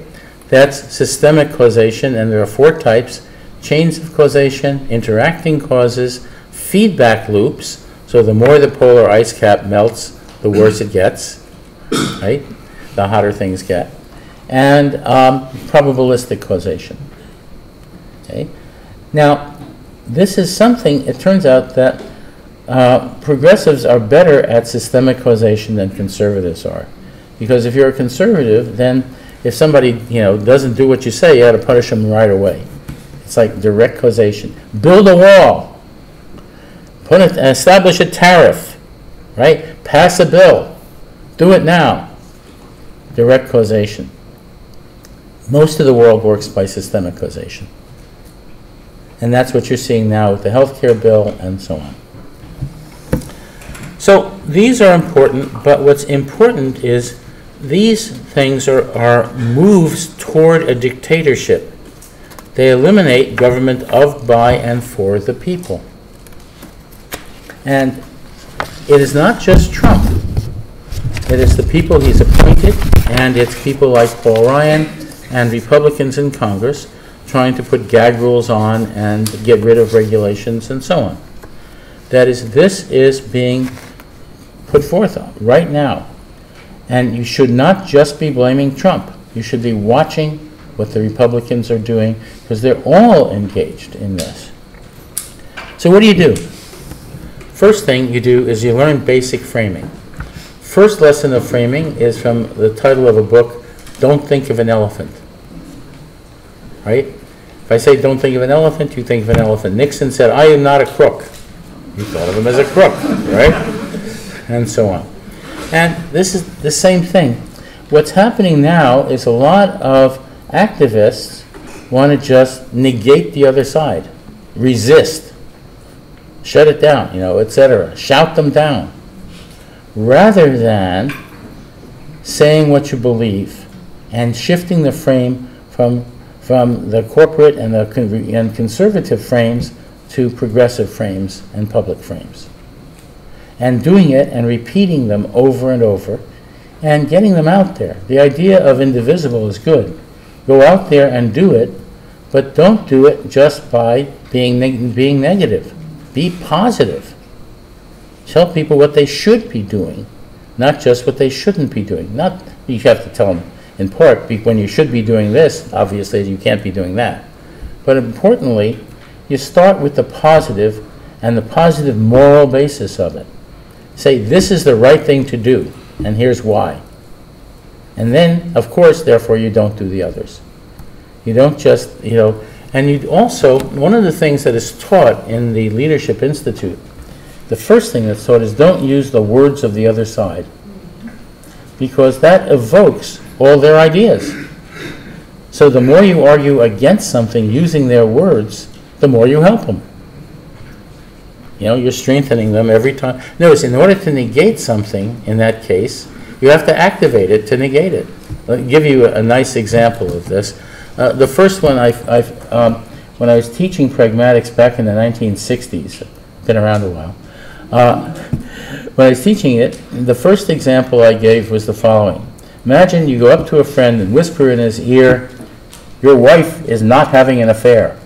That's systemic causation, and there are 4 types: chains of causation, interacting causes, feedback loops, so the more the polar ice cap melts, the worse it gets, right? The hotter things get. And probabilistic causation. Okay? Now, this is something, it turns out that progressives are better at systemic causation than conservatives are. Because if you're a conservative, then if somebody, you know, doesn't do what you say, you ought to punish them right away. It's like direct causation. Build a wall. Establish a tariff, right? Pass a bill. Do it now. Direct causation. Most of the world works by systemic causation. And that's what you're seeing now with the healthcare bill and so on. So these are important, but what's important is these things are moves toward a dictatorship. They eliminate government of, by, and for the people. And it is not just Trump. It is the people he's appointed, and it's people like Paul Ryan and Republicans in Congress trying to put gag rules on and get rid of regulations and so on. That is, this is being put forth right now. And you should not just be blaming Trump. You should be watching what the Republicans are doing, because they're all engaged in this. So what do? First thing you do is you learn basic framing. First lesson of framing is from the title of a book, Don't Think of an Elephant. Right? If I say don't think of an elephant, you think of an elephant. Nixon said, I am not a crook. You thought of him as a crook, right? And so on. And this is the same thing. What's happening now is a lot of activists want to just negate the other side, resist, shut it down, you know, etc. Shout them down, rather than saying what you believe and shifting the frame from the corporate and the conservative frames to progressive frames and public frames. And doing it and repeating them over and over and getting them out there. The idea of indivisible is good. Go out there and do it, but don't do it just by being negative. Be positive. Tell people what they should be doing, not just what they shouldn't be doing. Not, you have to tell them in part, when you should be doing this, obviously you can't be doing that. But importantly, you start with the positive and the positive moral basis of it. Say, this is the right thing to do, and here's why. And then, of course, therefore, you don't do the others. You don't just, you know, and you also, one of the things that is taught in the Leadership Institute, the first thing that's taught is don't use the words of the other side, because that evokes all their ideas. So the more you argue against something using their words, the more you help them. You know, you're strengthening them every time. Notice, in order to negate something, in that case, you have to activate it to negate it. I'll give you a nice example of this. The first one, when I was teaching pragmatics back in the 1960s, been around a while, when I was teaching it, the first example I gave was the following. Imagine you go up to a friend and whisper in his ear, your wife is not having an affair.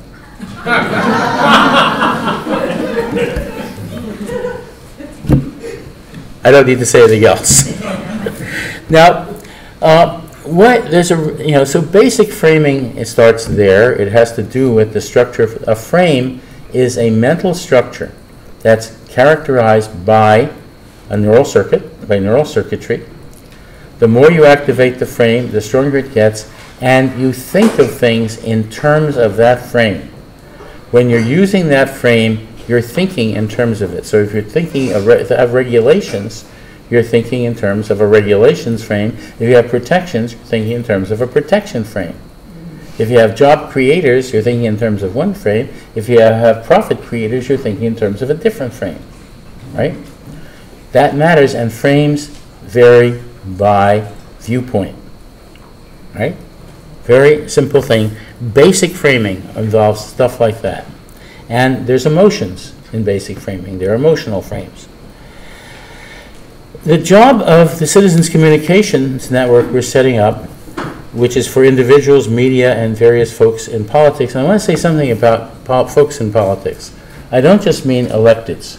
I don't need to say anything else. Now, so basic framing, it starts there. It has to do with the structure. A frame is a mental structure that's characterized by a neural circuit, by neural circuitry. The more you activate the frame, the stronger it gets, and you think of things in terms of that frame. When you're using that frame, you're thinking in terms of it. So if you're thinking of regulations, you're thinking in terms of a regulations frame. If you have protections, you're thinking in terms of a protection frame. If you have job creators, you're thinking in terms of one frame. If you have profit creators, you're thinking in terms of a different frame, right? That matters, and frames vary by viewpoint, right? Very simple thing. Basic framing involves stuff like that. And there's emotions in basic framing. There are emotional frames. The job of the Citizens Communications Network we're setting up, which is for individuals, media, and various folks in politics. And I want to say something about folks in politics. I don't just mean electeds.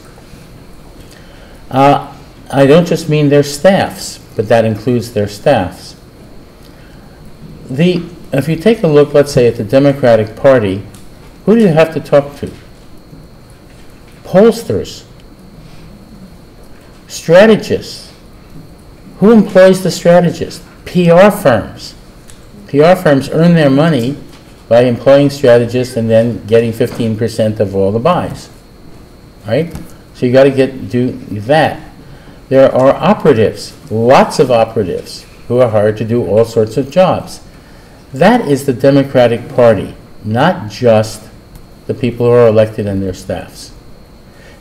I don't just mean their staffs, but that includes their staffs. If you take a look, let's say, at the Democratic Party, who do you have to talk to? Pollsters, strategists. Who employs the strategists? PR firms. PR firms earn their money by employing strategists and then getting 15% of all the buys, right? So you got to do that. There are operatives, lots of operatives, who are hired to do all sorts of jobs. That is the Democratic Party, not just the people who are elected and their staffs.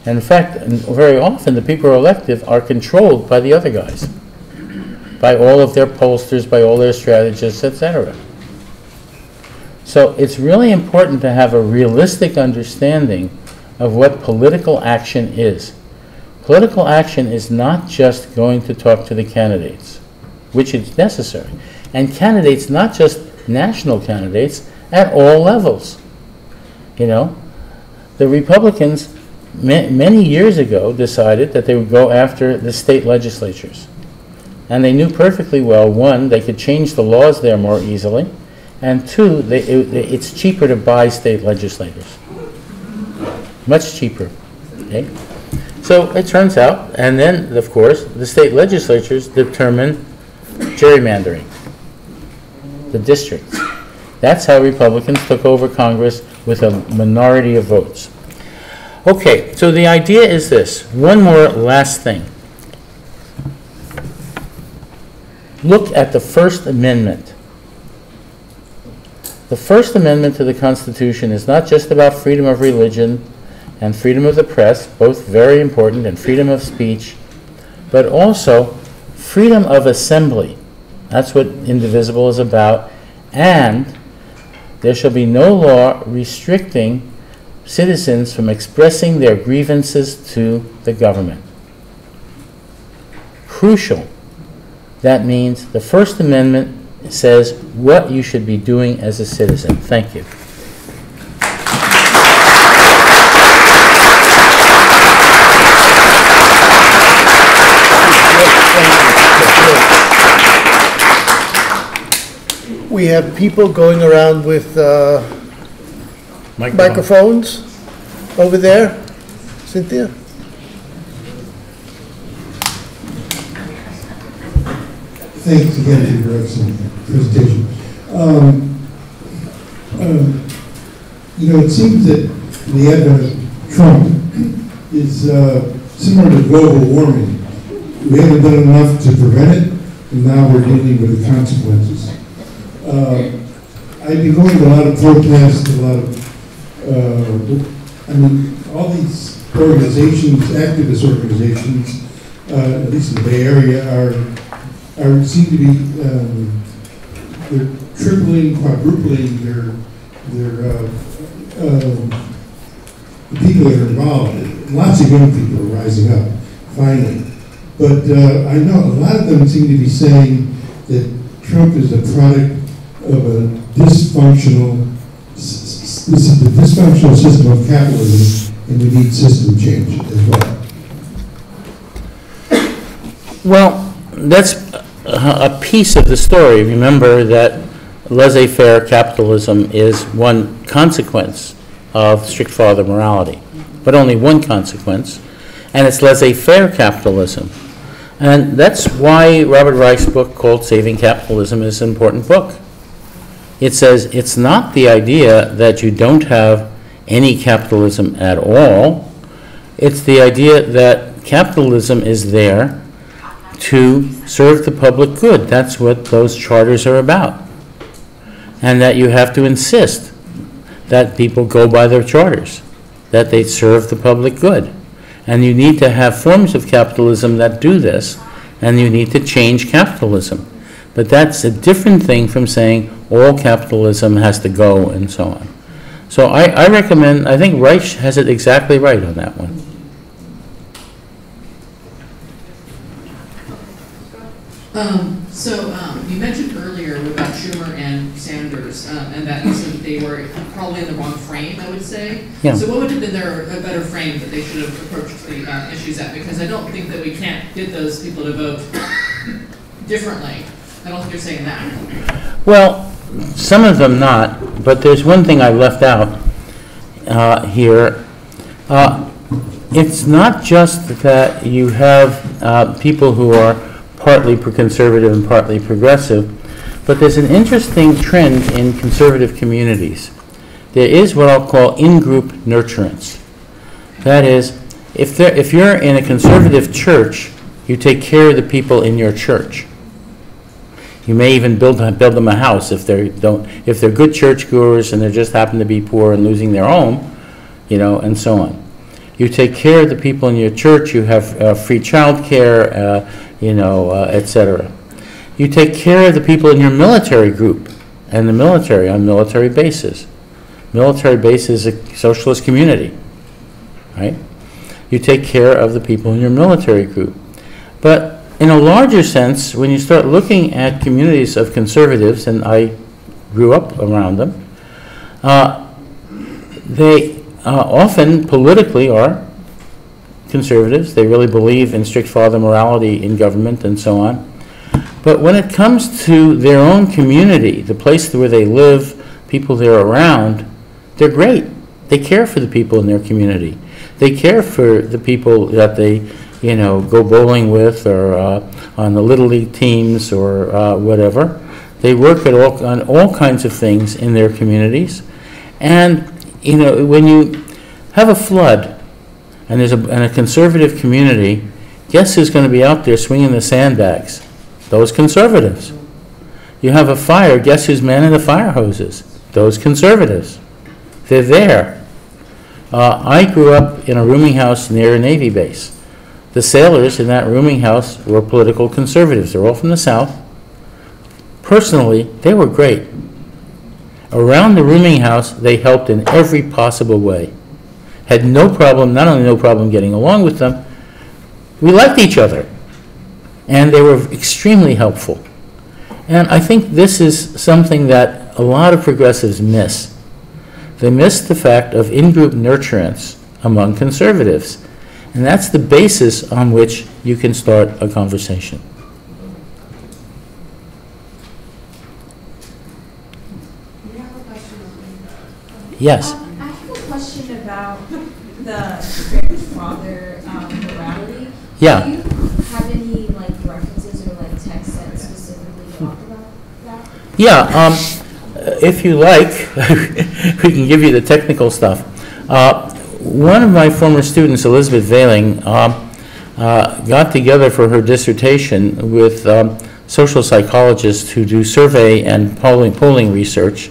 And in fact, very often the people who are elected are controlled by the other guys, by all of their pollsters, by all their strategists, etc. So it's really important to have a realistic understanding of what political action is. Political action is not just going to talk to the candidates, which is necessary. And candidates, not just national candidates, at all levels. You know, the Republicans many years ago decided that they would go after the state legislatures. And they knew perfectly well, one, they could change the laws there more easily, and two, it's cheaper to buy state legislators. Much cheaper. Okay? So it turns out, and then, of course, the state legislatures determine gerrymandering, the districts. That's how Republicans took over Congress with a minority of votes. Okay, so the idea is this. One more last thing. Look at the First Amendment. The First Amendment to the Constitution is not just about freedom of religion and freedom of the press, both very important, and freedom of speech, but also freedom of assembly. That's what indivisible is about. And there shall be no law restricting citizens from expressing their grievances to the government. Crucial. That means the First Amendment says what you should be doing as a citizen. Thank you. We have people going around with microphones over there. Cynthia? Thanks again for your excellent presentation. You know, it seems that the advent of Trump is similar to global warming. We haven't done enough to prevent it, and now we're dealing with the consequences. I've been going to a lot of protests, a lot of, I mean, all these organizations, activist organizations, at least in the Bay Area, seem to be they're tripling, quadrupling their the people that are involved. Lots of young people are rising up, finally. But I know a lot of them seem to be saying that Trump is a product of a dysfunctional, this is the dysfunctional system of capitalism, and we need system change as well. Well, that's a piece of the story. Remember that laissez-faire capitalism is one consequence of strict father morality, but only one consequence, and it's laissez-faire capitalism. And that's why Robert Reich's book called Saving Capitalism is an important book. It says it's not the idea that you don't have any capitalism at all. It's the idea that capitalism is there to serve the public good. That's what those charters are about. and that you have to insist that people go by their charters, that they serve the public good. And you need to have forms of capitalism that do this, and you need to change capitalism. But that's a different thing from saying all capitalism has to go and so on. So I recommend, I think Reich has it exactly right on that one. You mentioned earlier about Schumer and Sanders, and that you said that they were probably in the wrong frame, I would say. Yeah. So what would have been a better frame that they should have approached the issues at? Because I don't think that we can't get those people to vote differently. I don't think you're saying that. Well, some of them not, but there's one thing I left out here. It's not just that you have people who are partly conservative and partly progressive, but there's an interesting trend in conservative communities. There is what I'll call in-group nurturance. That is, if you're in a conservative church, you take care of the people in your church. You may even build them a house if they're good churchgoers and they just happen to be poor and losing their home, and so on. You take care of the people in your church. You have free child care, etc. You take care of the people in your military group and the military on military bases. Military base is a socialist community, right? You take care of the people in your military group. But in a larger sense, when you start looking at communities of conservatives, and I grew up around them, they often politically are conservatives. They really believe in strict father morality in government and so on. But when it comes to their own community, the place where they live, people they're around, they're great. They care for the people in their community. They care for the people that they go bowling with, or on the Little League teams, or whatever. They work on all kinds of things in their communities. And, when you have a flood, and there's a conservative community, guess who's going to be out there swinging the sandbags? Those conservatives. You have a fire, guess who's manning the fire hoses? Those conservatives. They're there. I grew up in a rooming house near a Navy base. The sailors in that rooming house were political conservatives. They're all from the South. Personally, they were great. Around the rooming house, they helped in every possible way. Had no problem, not only no problem getting along with them, we liked each other. And they were extremely helpful. And I think this is something that a lot of progressives miss. They miss the fact of in-group nurturance among conservatives. And that's the basis on which you can start a conversation. You have a question? Yes. I have a question about the strict father morality. Yeah. Do you have any references or texts that specifically talk about that? Yeah. If you like, we can give you the technical stuff. One of my former students, Elizabeth Veiling, got together for her dissertation with social psychologists who do survey and polling research,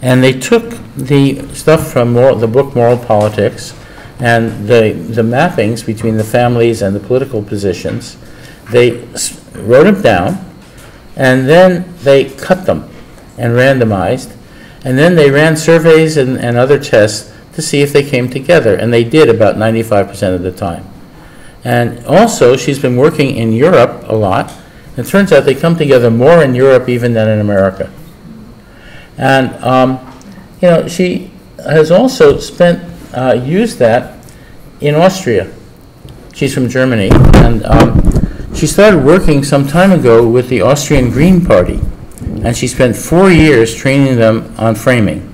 and they took the stuff from the book Moral Politics and the mappings between the families and the political positions. They wrote them down, and then they cut them and randomized, and then they ran surveys and other tests to see if they came together, and they did about 95% of the time. And also, she's been working in Europe a lot, and it turns out they come together more in Europe even than in America. And, she has also used that in Austria. She's from Germany, and she started working some time ago with the Austrian Green Party, and she spent 4 years training them on framing,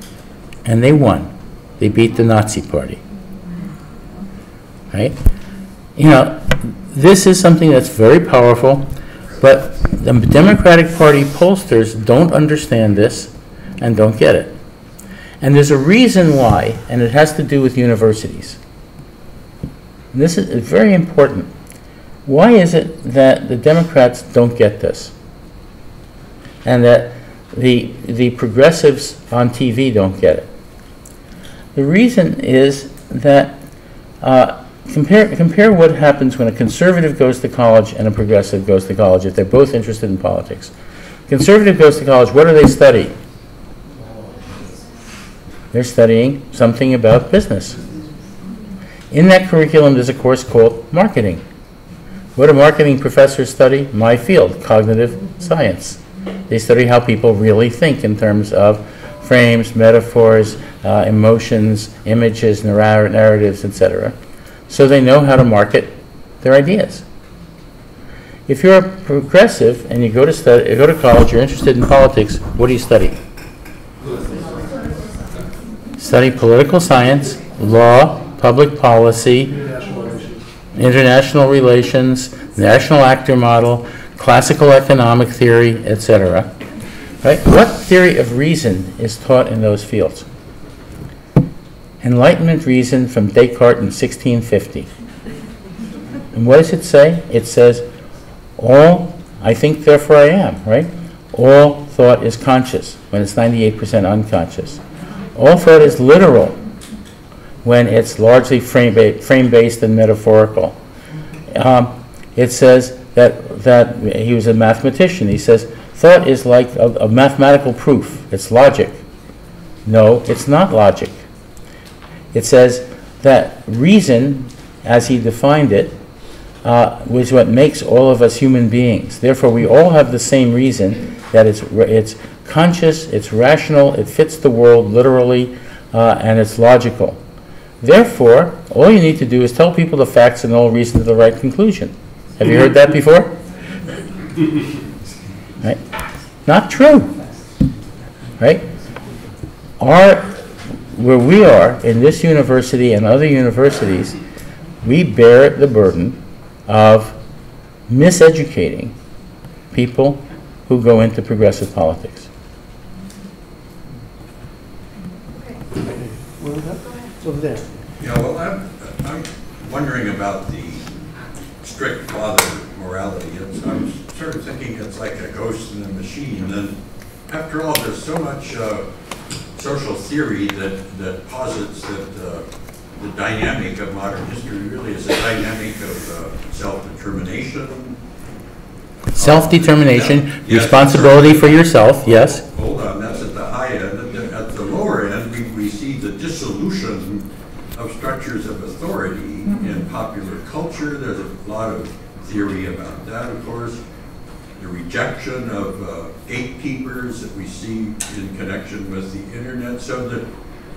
and they won. They beat the Nazi Party, right? This is something that's very powerful, but the Democratic Party pollsters don't understand this and don't get it. And there's a reason why, and it has to do with universities. And this is very important. Why is it that the Democrats don't get this? And that the progressives on TV don't get it. The reason is that compare what happens when a conservative goes to college and a progressive goes to college if they're both interested in politics. Conservative goes to college, what do they study? They're studying something about business. In that curriculum, there's a course called marketing. What do marketing professors study? My field, cognitive science. They study how people really think in terms of frames, metaphors, emotions, images, narratives, etc. So they know how to market their ideas. If you're a progressive and you go to college, you're interested in politics, what do you study? Study political science, law, public policy, international relations, national actor model, classical economic theory, etc. Right? What theory of reason is taught in those fields? Enlightenment reason from Descartes in 1650. And what does it say? It says, all I think, therefore I am, right? All thought is conscious when it's 98% unconscious. All thought is literal when it's largely frame-based and metaphorical. It says that he was a mathematician. He says, thought is like a mathematical proof. It's logic. No, it's not logic. It says that reason, as he defined it, was what makes all of us human beings. Therefore, we all have the same reason, that it's conscious, it's rational, it fits the world literally, and it's logical. Therefore, all you need to do is tell people the facts and they'll reason to the right conclusion. Have you heard that before? Right? Not true. Right? Where we are, in this university and other universities, we bear the burden of miseducating people who go into progressive politics. Over there. Yeah, well, I'm wondering about the strict father morality. I'm sort of thinking it's like a ghost in a machine. And after all, there's so much social theory that posits that the dynamic of modern history really is a dynamic of self-determination. Self-determination, Yes, responsibility for yourself, yes. Hold on, that's at the high end. At the lower end, we see the dissolution of structures of authority in popular culture. There's a lot of theory about that, of course. The rejection of gatekeepers that we see in connection with the internet, so that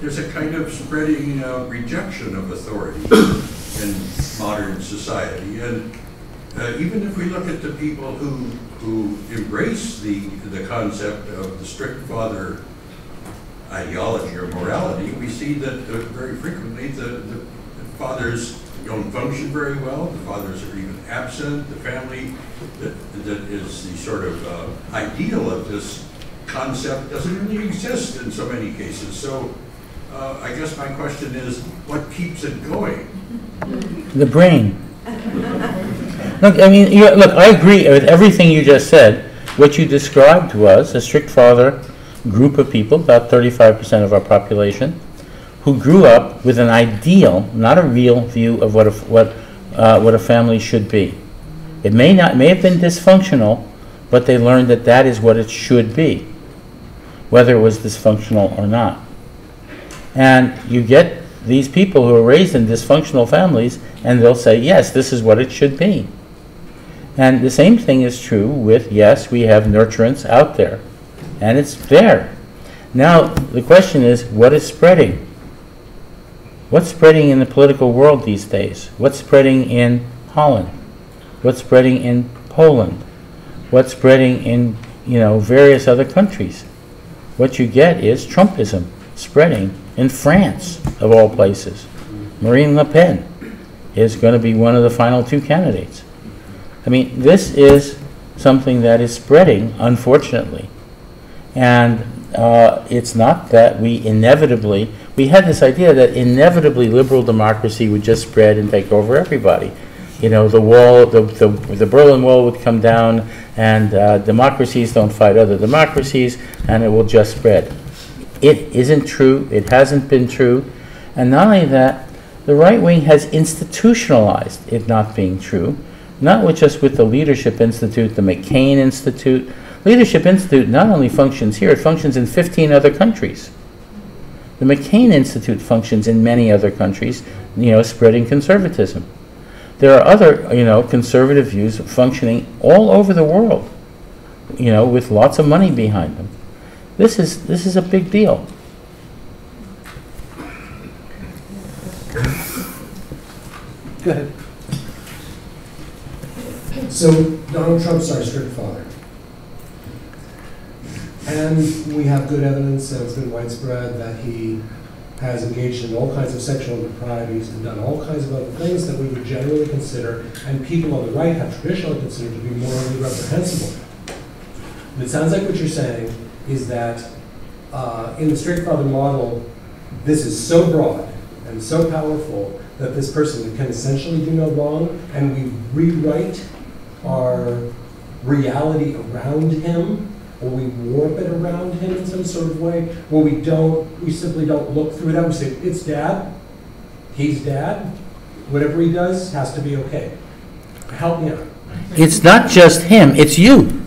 there's a kind of spreading rejection of authority in modern society. And even if we look at the people who embrace the concept of the strict father ideology or morality, we see that very frequently the fathers don't function very well, the fathers are even absent, the family that is the sort of ideal of this concept doesn't really exist in so many cases. So I guess my question is, what keeps it going? The brain. Look, I mean, look, I agree with everything you just said. What you described was a strict father group of people, about 35% of our population, who grew up with an ideal, not a real view of what a family should be. It may have been dysfunctional, but they learned that that is what it should be, whether it was dysfunctional or not. And you get these people who are raised in dysfunctional families, and they'll say, yes, this is what it should be. And the same thing is true with, yes, we have nurturance out there, and it's there. Now, the question is, what is spreading? What's spreading in the political world these days? What's spreading in Holland? What's spreading in Poland? What's spreading in, various other countries? What you get is Trumpism spreading in France, of all places. Marine Le Pen is going to be one of the final two candidates. I mean, this is something that is spreading, unfortunately. And it's not that we had this idea that inevitably liberal democracy would just spread and take over everybody. you know, the wall, the Berlin Wall would come down, and democracies don't fight other democracies, and it will just spread. It isn't true. It hasn't been true. And not only that, the right wing has institutionalized it not being true, not just with the Leadership Institute, the McCain Institute. Leadership Institute not only functions here, it functions in 15 other countries. The McCain Institute functions in many other countries, you know, spreading conservatism. There are other, you know, conservative views functioning all over the world, you know, with lots of money behind them. This is a big deal. Go ahead. So Donald Trump's our strict father. And we have good evidence, and it's been widespread, that he has engaged in all kinds of sexual improprieties and done all kinds of other things that we would generally consider, and people on the right have traditionally considered to be morally reprehensible. And it sounds like what you're saying is that in the strict father model, this is so broad and so powerful that this person can essentially do no wrong, and we rewrite our reality around him, or we warp it around him in some sort of way, where we simply don't look through that. We say, it's dad, he's dad, whatever he does has to be okay. Help me out. It's not just him, it's you.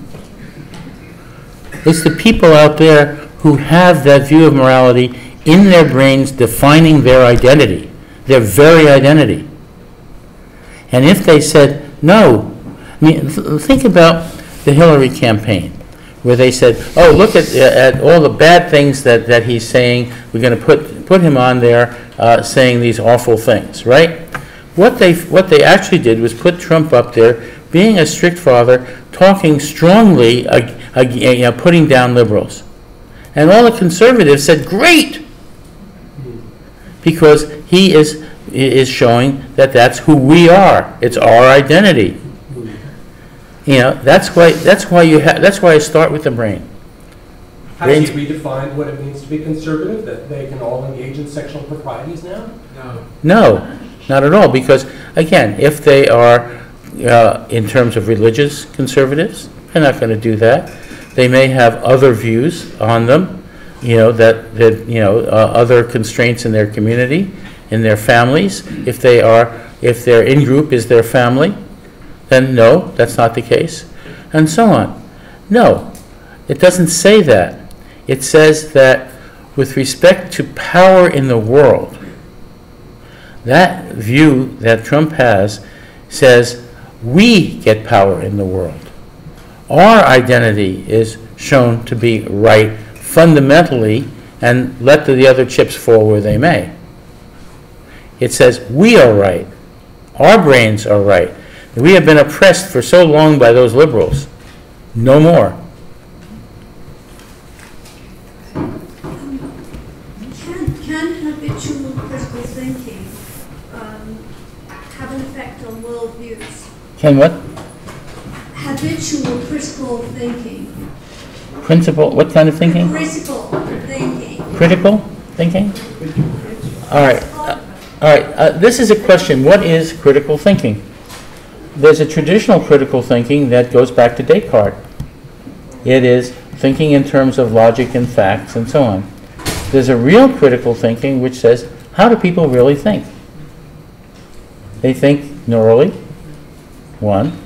It's the people out there who have that view of morality in their brains defining their identity, their very identity. And if they said, no, I mean, think about the Hillary campaign, where they said, oh, look at all the bad things that he's saying, we're going to put him on there saying these awful things, right? What they actually did was put Trump up there, being a strict father, talking strongly, putting down liberals. And all the conservatives said, great, because he is showing that that's who we are. It's our identity. You know, that's why I start with the brain. Has he redefined what it means to be conservative, that they can all engage in sexual proprieties now? No, not at all, because, again, if they are, in terms of religious conservatives, they're not going to do that. They may have other views on them, you know, other constraints in their community, in their families. If their in-group is their family, then no, that's not the case, and so on. No, it doesn't say that. It says that with respect to power in the world, that view that Trump has says we get power in the world. Our identity is shown to be right fundamentally, and let the other chips fall where they may. It says we are right. Our brains are right. We have been oppressed for so long by those liberals. No more. Can habitual critical thinking have an effect on worldviews? Can what? Habitual critical thinking. Principle, what kind of thinking? Critical thinking. Critical thinking? All right. This is a question. What is critical thinking? There's a traditional critical thinking that goes back to Descartes. It is thinking in terms of logic and facts and so on. There's a real critical thinking which says, how do people really think? They think neurally, one.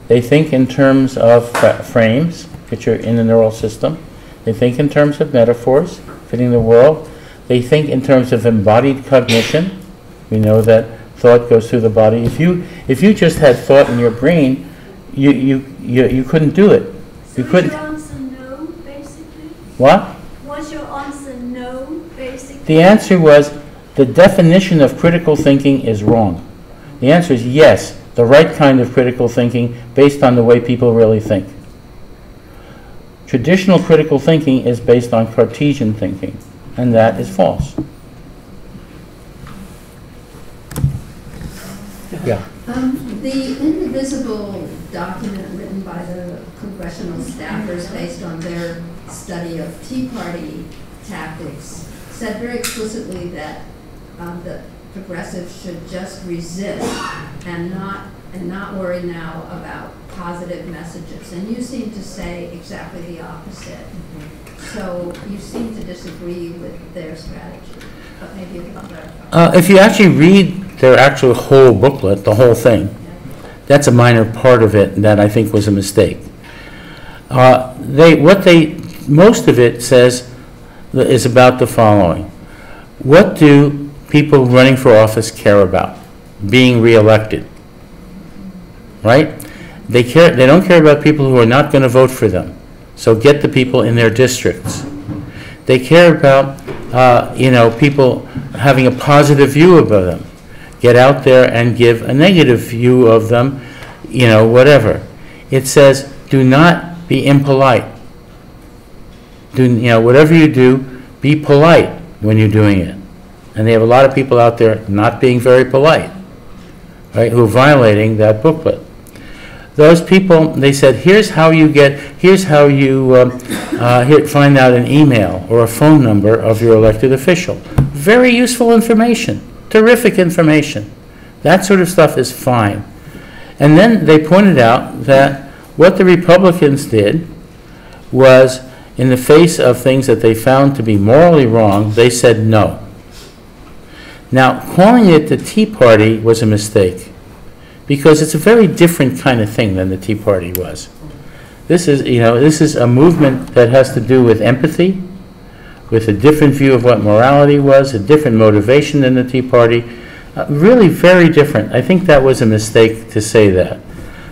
They think in terms of frames, which are in the neural system. They think in terms of metaphors, fitting the world. They think in terms of embodied cognition. We know that thought goes through the body. If you just had thought in your brain, you couldn't do it. So you couldn't. Is your answer no, basically? What? Was your answer no, basically? The answer was the definition of critical thinking is wrong. The answer is yes, the right kind of critical thinking based on the way people really think. Traditional critical thinking is based on Cartesian thinking, and that is false. Yeah. The indivisible document written by the congressional staffers based on their study of Tea Party tactics said very explicitly that progressives should just resist and not worry now about positive messages. And you seem to say exactly the opposite. So you seem to disagree with their strategy, but maybe you can clarify. If you actually read their actual whole booklet, the whole thing, that's a minor part of it that I think was a mistake. Most of it says is about the following. What do people running for office care about? Being reelected, right? They don't care about people who are not going to vote for them. So get the people in their districts. They care about, people having a positive view of them. Get out there and give a negative view of them, whatever. It says, do not be impolite. Whatever you do, be polite when you're doing it. And they have a lot of people out there not being very polite, right, who are violating that booklet. Those people, they said, here's how you find out an email or a phone number of your elected official. Very useful information, terrific information. That sort of stuff is fine. And then they pointed out that what the Republicans did was, in the face of things that they found to be morally wrong, they said no. Now, calling it the Tea Party was a mistake, because it's a very different kind of thing than the Tea Party was. This is a movement that has to do with empathy, with a different view of what morality was, a different motivation than the Tea Party. Really very different. I think that was a mistake to say that.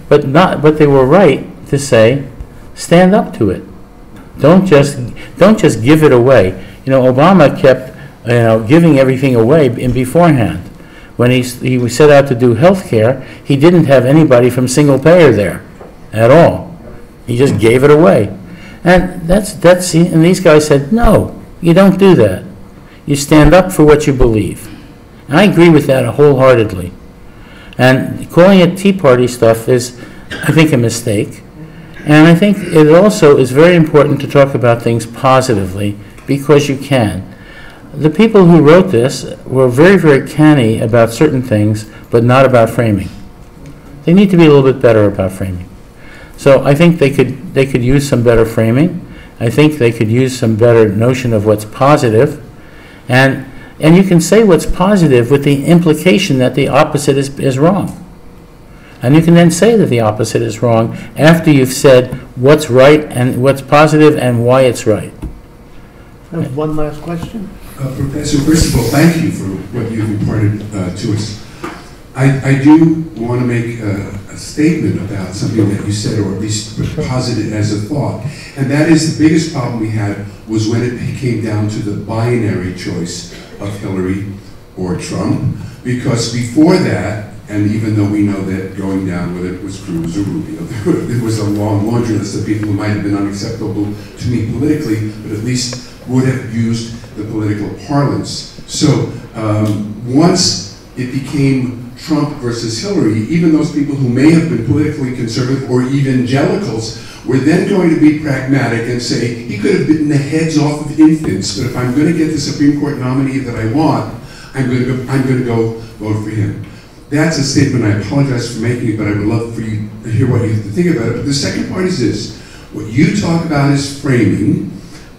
But they were right to say, stand up to it. Don't just give it away. Obama kept giving everything away beforehand. When he set out to do health care, he didn't have anybody from single payer there at all. He just gave it away. And and these guys said, no, you don't do that. You stand up for what you believe. And I agree with that wholeheartedly. And calling it Tea Party stuff is, I think, a mistake. And I think it also is very important to talk about things positively, because you can. The people who wrote this were very, very canny about certain things, but not about framing. They need to be a little bit better about framing. So I think they could use some better framing. I think they could use some better notion of what's positive. And you can say what's positive with the implication that the opposite is wrong. And you can then say that the opposite is wrong after you've said what's right and what's positive and why it's right. I have one last question. Professor, first of all, thank you for what you've imparted to us. I do want to make a statement about something that you said, or at least posited as a thought, and that is the biggest problem we had was when it came down to the binary choice of Hillary or Trump, because before that, and even though we know that going down whether it was Cruz or Rubio, there was a long laundry list of people who might have been unacceptable to me politically, but at least would have used the political parlance. So once it became Trump versus Hillary, even those people who may have been politically conservative or evangelicals were then going to be pragmatic and say, he could have bitten the heads off of infants, but if I'm going to get the Supreme Court nominee that I want, I'm going to go vote for him. That's a statement I apologize for making it, but I would love for you to hear what you have to think about it. But the second part is this. What you talk about is framing.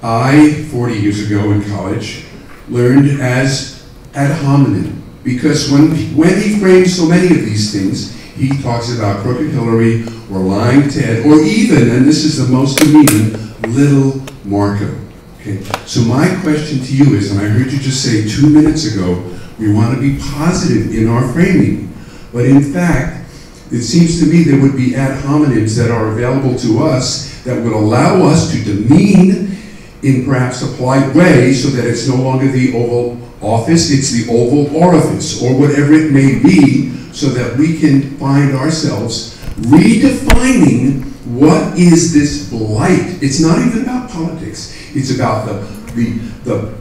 I, 40 years ago in college, learned as ad hominem, because when he frames so many of these things, he talks about crooked Hillary or lying Ted, or even, and this is the most demeaning, little Marco. Okay? So my question to you is, and I heard you just say 2 minutes ago, we want to be positive in our framing. But in fact, it seems to me there would be ad hominems that are available to us that would allow us to demean in perhaps a polite way so that it's no longer the Oval Office, it's the Oval Orifice, or whatever it may be, so that we can find ourselves redefining what is this blight. It's not even about politics. It's about the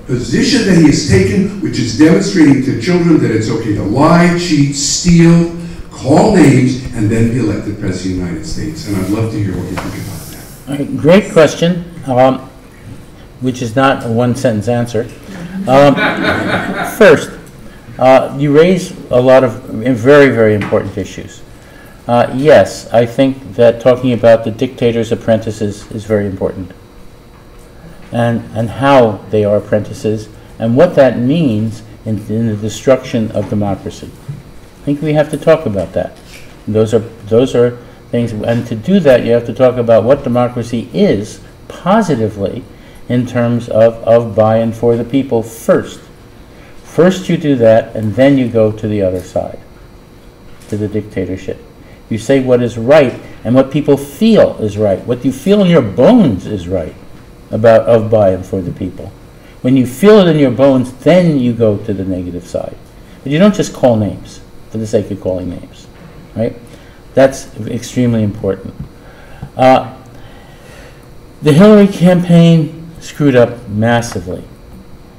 position that he has taken, which is demonstrating to children that it's okay to lie, cheat, steal, call names, and then be elected President of the United States. And I'd love to hear what you think about that. Great question, which is not a one-sentence answer. First, You raise a lot of very, very important issues. Yes, I think that talking about the dictator's apprentices is very important, and how they are apprentices, and what that means in the destruction of democracy. I think we have to talk about that. Those are things, and to do that, you have to talk about what democracy is positively in terms of by and for the people first. First you do that, and then you go to the other side, to the dictatorship. You say what is right, and what people feel is right. What you feel in your bones is right of by and for the people. When you feel it in your bones, then you go to the negative side. But you don't just call names for the sake of calling names, right? That's extremely important. The Hillary campaign screwed up massively.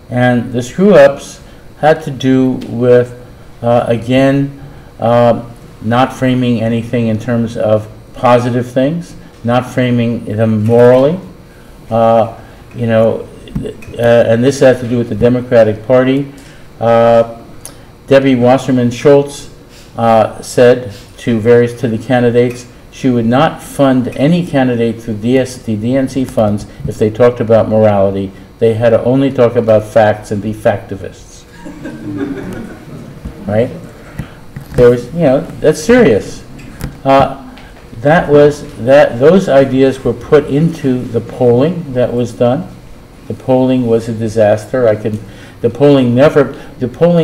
And the screw-ups had to do with, again, not framing anything in terms of positive things, not framing them morally. And this had to do with the Democratic Party. Debbie Wasserman Schultz said to the candidates, she would not fund any candidate through the DNC funds if they talked about morality. They had to only talk about facts and be factivists. Right? There was, that's serious. Those ideas were put into the polling that was done. The polling was a disaster. The polling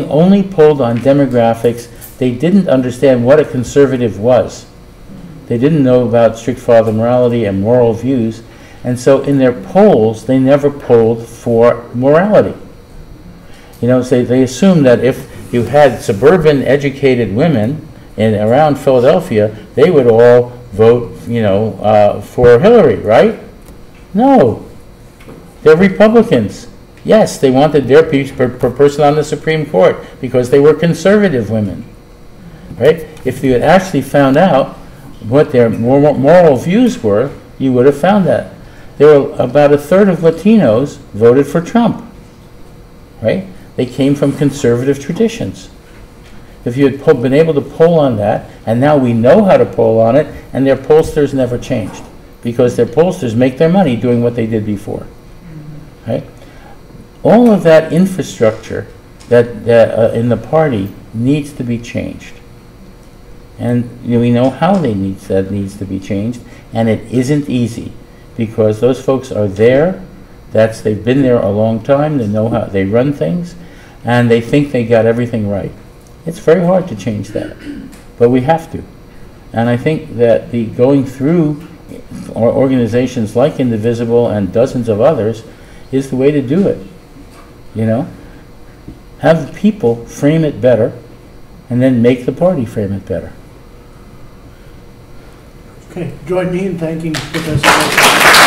only polled on demographics. They didn't understand what a conservative was. They didn't know about strict father morality and moral views. And so in their polls, they never polled for morality. So they assumed that if you had suburban educated women around Philadelphia, they would all vote, for Hillary, right? No. They're Republicans. Yes, they wanted their person on the Supreme Court because they were conservative women, right? If you had actually found out what their moral views were, you would have found that. There were about a third of Latinos voted for Trump, right? They came from conservative traditions. If you had been able to poll on that, and now we know how to poll on it, and their pollsters never changed, because their pollsters make their money doing what they did before, right? All of that infrastructure that in the party needs to be changed. And we know how that needs to be changed, and it isn't easy, because those folks are there. They've been there a long time. They know how they run things, and they think they got everything right. It's very hard to change that, but we have to. And I think that going through organizations like Indivisible and dozens of others is the way to do it. Have the people frame it better, and then make the party frame it better. Okay, join me in thanking Professor.